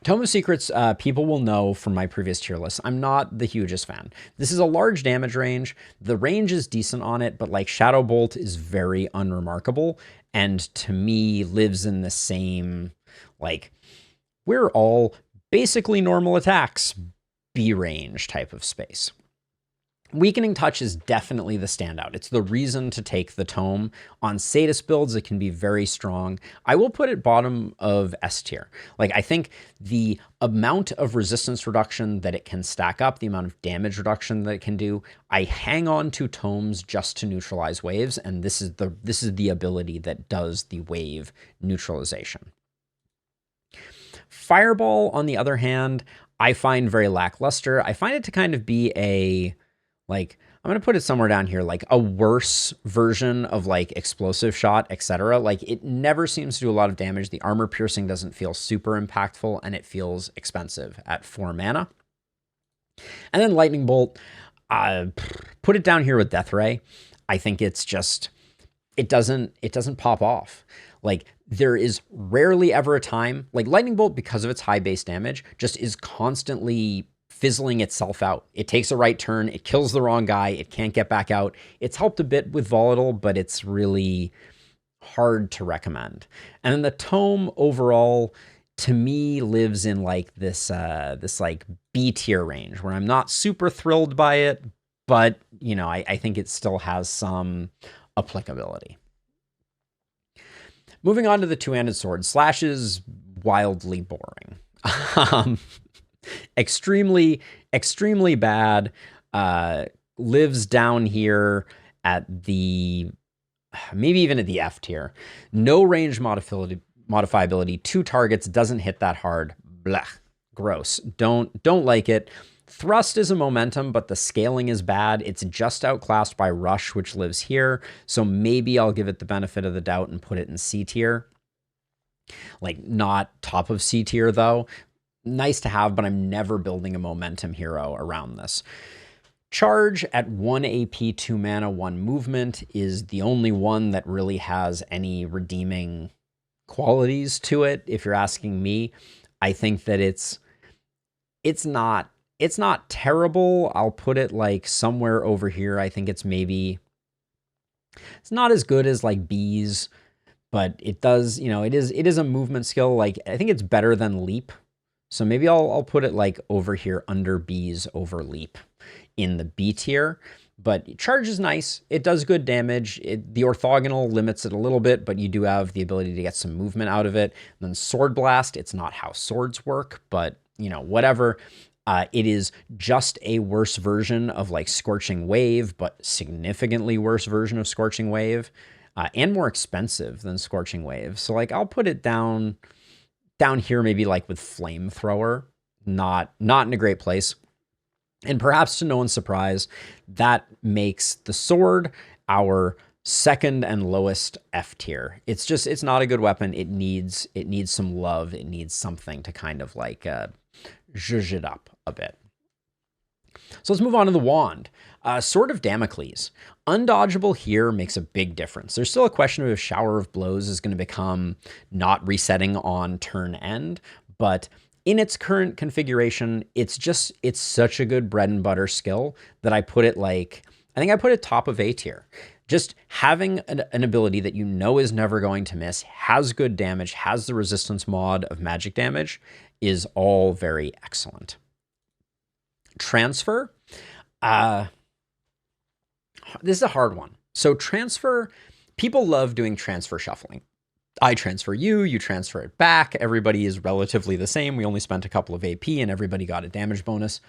Tome of Secrets, people will know from my previous tier list, I'm not the hugest fan. This is a large damage range. The range is decent on it, but like Shadow Bolt is very unremarkable, and to me lives in the same, like, we're all basically normal attacks, B range type of space. Weakening Touch is definitely the standout. It's the reason to take the Tome. On Sadist builds, it can be very strong. I will put it bottom of S tier. Like, I think the amount of resistance reduction that it can stack up, the amount of damage reduction that it can do, I hang on to Tomes just to neutralize waves, and this is the ability that does the wave neutralization. Fireball, on the other hand, I find very lackluster. I find it to kind of be a, like, I'm going to put it somewhere down here, like a worse version of like Explosive Shot, etc. Like, it never seems to do a lot of damage. The armor piercing doesn't feel super impactful, and it feels expensive at 4 mana. And then Lightning Bolt, put it down here with Death Ray. I think it's just, it doesn't pop off. Like, there is rarely ever a time, like Lightning Bolt, because of its high base damage, just is constantly fizzling itself out. It takes a right turn, it kills the wrong guy, it can't get back out. It's helped a bit with Volatile, but it's really hard to recommend. And then the Tome overall, to me, lives in like this like B tier range where I'm not super thrilled by it, but you know, I think it still has some applicability. Moving on to the two-handed sword, Slash is wildly boring. Extremely bad. Lives down here at the, maybe even at the F tier. No range modifiability, 2 targets, doesn't hit that hard. Blech, gross. Don't like it. Thrust is a momentum, but the scaling is bad. It's just outclassed by Rush, which lives here. So maybe I'll give it the benefit of the doubt and put it in C tier. Like, not top of C tier though. Nice to have, but I'm never building a momentum hero around this. Charge at 1 AP, 2 mana, 1 movement is the only one that really has any redeeming qualities to it. If you're asking me, I think that it's not terrible. I'll put it like somewhere over here. I think it's not as good as like Bees, but it does, you know, it is a movement skill. Like, I think it's better than Leap. So maybe I'll put it like over here under Bees over Leap in the B tier. But Charge is nice. It does good damage. The orthogonal limits it a little bit, but you do have the ability to get some movement out of it. And then Sword Blast, it's not how swords work, but you know, whatever. It is just a worse version of like Scorching Wave, but significantly worse version of Scorching Wave. and more expensive than Scorching Wave. So like I'll put it down here, maybe like with Flamethrower, not in a great place. And perhaps to no one's surprise, that makes the sword our second and lowest F tier. It's not a good weapon. It needs some love. It needs something to kind of like zhuzh it up a bit. So let's move on to the wand. Sword of Damocles. Undodgeable here makes a big difference. There's still a question of if Shower of Blows is going to become not resetting on turn end, but in its current configuration, it's such a good bread and butter skill that I put it top of A tier. Just having an ability that you know is never going to miss, has good damage, has the resistance mod of magic damage, is all very excellent. Transfer. This is a hard one. So transfer, people love doing transfer shuffling. I transfer you transfer it back. Everybody is relatively the same. We only spent a couple of AP and everybody got a damage bonus.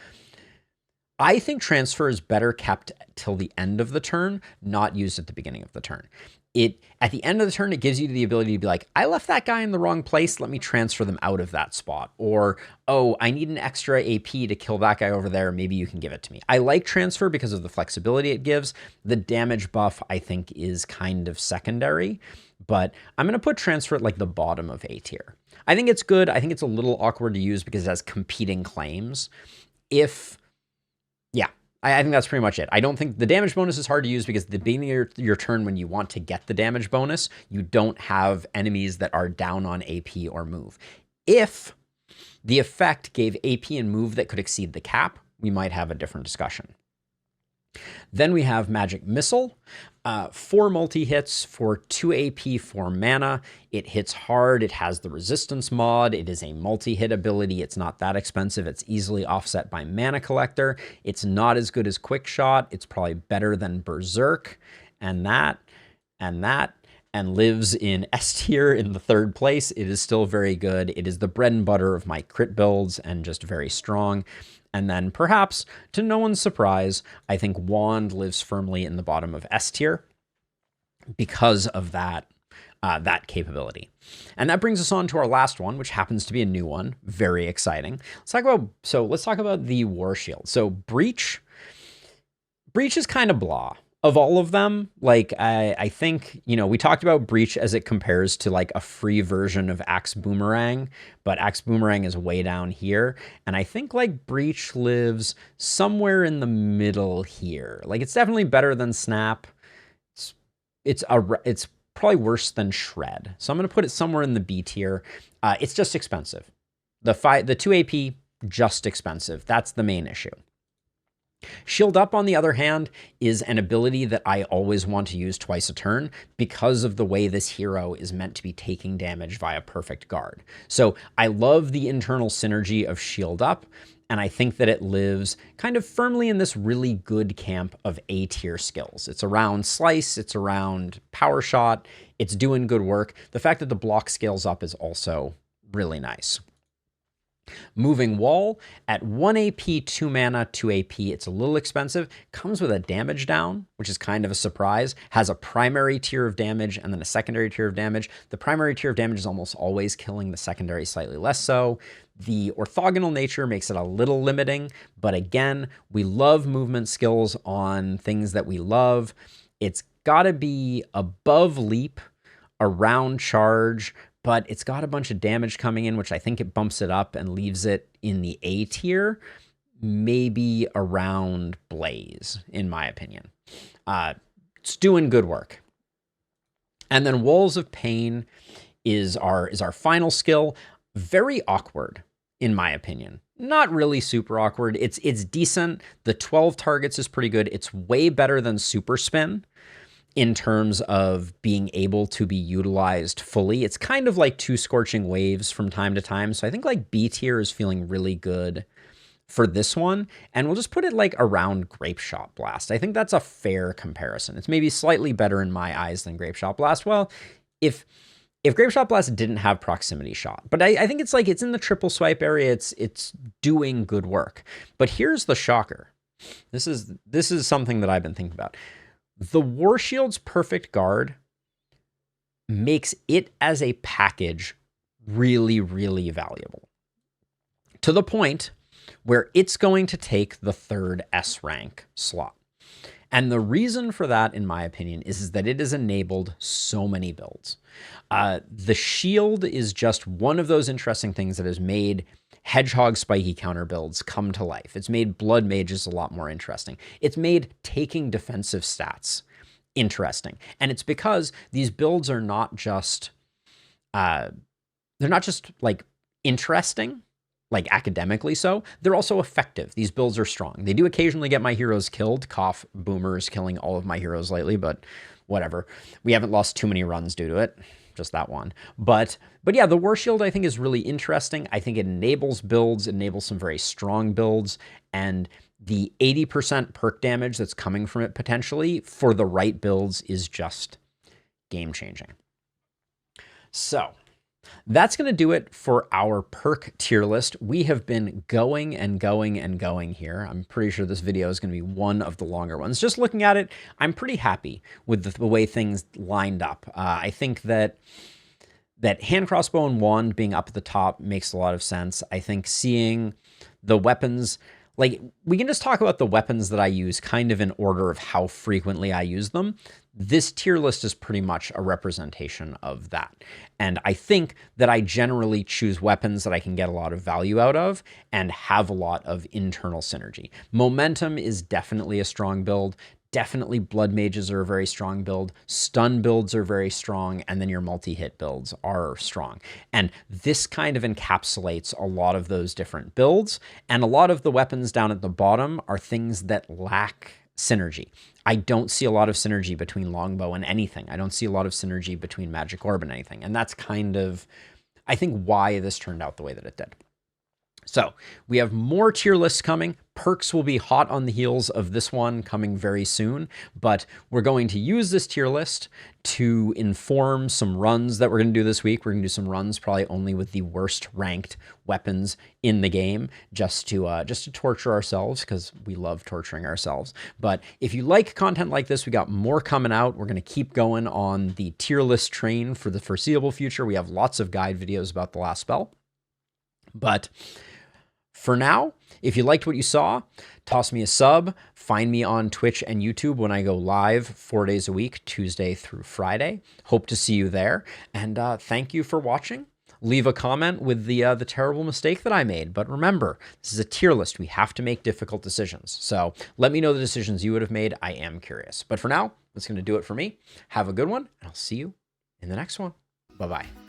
I think transfer is better kept till the end of the turn, not used at the beginning of the turn. At the end of the turn, it gives you the ability to be like, I left that guy in the wrong place. Let me transfer them out of that spot. Or, oh, I need an extra AP to kill that guy over there. Maybe you can give it to me. I like transfer because of the flexibility it gives. The damage buff, I think, is kind of secondary. But I'm going to put transfer at like the bottom of A tier. I think it's good. I think it's a little awkward to use because it has competing claims. I think that's pretty much it. I don't think the damage bonus is hard to use because at the beginning of your turn when you want to get the damage bonus, you don't have enemies that are down on AP or move. If the effect gave AP and move that could exceed the cap, we might have a different discussion. Then we have Magic Missile, 4 multi-hits for 2 AP, 4 mana. It hits hard, it has the resistance mod, it is a multi-hit ability, it's not that expensive, it's easily offset by Mana Collector. It's not as good as Quick Shot, it's probably better than Berserk, and lives in S tier in the 3rd place. It is still very good. It is the bread and butter of my crit builds and just very strong. And then perhaps, to no one's surprise, I think Wand lives firmly in the bottom of S tier because of that capability. And that brings us on to our last one, which happens to be a new one. Very exciting. Let's talk about the War Shield. So Breach is kind of blah. Of all of them, like, I think, we talked about Breach as it compares to like a free version of Axe Boomerang, but Axe Boomerang is way down here. And I think like Breach lives somewhere in the middle here. Like it's definitely better than Snap. It's probably worse than Shred. So I'm going to put it somewhere in the B tier. It's just expensive. The 2 AP, just expensive. That's the main issue. Shield Up, on the other hand, is an ability that I always want to use twice a turn because of the way this hero is meant to be taking damage via Perfect Guard. So I love the internal synergy of Shield Up, and I think that it lives kind of firmly in this really good camp of A tier skills. It's around Slice, it's around Power Shot, it's doing good work. The fact that the block scales up is also really nice. Moving Wall at 1 AP, 2 mana, 2 AP. It's a little expensive. Comes with a damage down, which is kind of a surprise. Has a primary tier of damage and then a secondary tier of damage. The primary tier of damage is almost always killing, the secondary slightly less so. The orthogonal nature makes it a little limiting, but again, we love movement skills on things that we love. It's got to be above leap, around charge, but it's got a bunch of damage coming in, which I think it bumps it up and leaves it in the A tier, maybe around Blaze, in my opinion. It's doing good work. And then Walls of Pain is our final skill. Very awkward, in my opinion. Not really super awkward. It's decent. The 12 targets is pretty good. It's way better than Super Spin in terms of being able to be utilized fully. It's kind of like 2 Scorching Waves from time to time. So I think like B tier is feeling really good for this one. And we'll just put it like around Grape Shot Blast. I think that's a fair comparison. It's maybe slightly better in my eyes than Grape Shot Blast. Well, if Grape Shot Blast didn't have Proximity Shot, but I think it's like, it's in the triple swipe area. It's doing good work. But here's the shocker. This is something that I've been thinking about. The War Shield's Perfect Guard makes it as a package really, really valuable, to the point where it's going to take the 3rd S rank slot. And the reason for that, in my opinion, is that it has enabled so many builds. The shield is just one of those interesting things that has made hedgehog spiky counter builds come to life. It's made blood mages a lot more interesting. It's made taking defensive stats interesting. And it's because these builds are not just, they're not just like interesting, like academically so, they're also effective. These builds are strong. They do occasionally get my heroes killed. Cough, boomers killing all of my heroes lately, but whatever. We haven't lost too many runs due to it. Just that one. But yeah, the War Shield I think is really interesting. I think it enables builds, it enables some very strong builds, and the 80% perk damage that's coming from it potentially for the right builds is just game changing. So that's going to do it for our perk tier list. We have been going and going and going here. I'm pretty sure this video is going to be one of the longer ones. Just looking at it, I'm pretty happy with the way things lined up. I think that hand crossbow and wand being up at the top makes a lot of sense. I think seeing the weapons, like we can just talk about the weapons that I use kind of in order of how frequently I use them. This tier list is pretty much a representation of that. And I think that I generally choose weapons that I can get a lot of value out of and have a lot of internal synergy. Momentum is definitely a strong build. Definitely blood mages are a very strong build. Stun builds are very strong. And then your multi-hit builds are strong. And this kind of encapsulates a lot of those different builds. And a lot of the weapons down at the bottom are things that lack synergy. I don't see a lot of synergy between Longbow and anything. I don't see a lot of synergy between Magic Orb and anything. And that's kind of, I think, why this turned out the way that it did. So we have more tier lists coming. Perks will be hot on the heels of this one coming very soon, but we're going to use this tier list to inform some runs that we're going to do this week. We're going to do some runs probably only with the worst ranked weapons in the game, just to torture ourselves, because we love torturing ourselves. But if you like content like this, we got more coming out. We're going to keep going on the tier list train for the foreseeable future. We have lots of guide videos about the last spell. But for now, if you liked what you saw, toss me a sub. Find me on Twitch and YouTube when I go live 4 days a week, Tuesday through Friday. Hope to see you there. And thank you for watching. Leave a comment with the terrible mistake that I made. But remember, this is a tier list. We have to make difficult decisions. So let me know the decisions you would have made. I am curious. But for now, that's going to do it for me. Have a good one, and I'll see you in the next one. Bye-bye.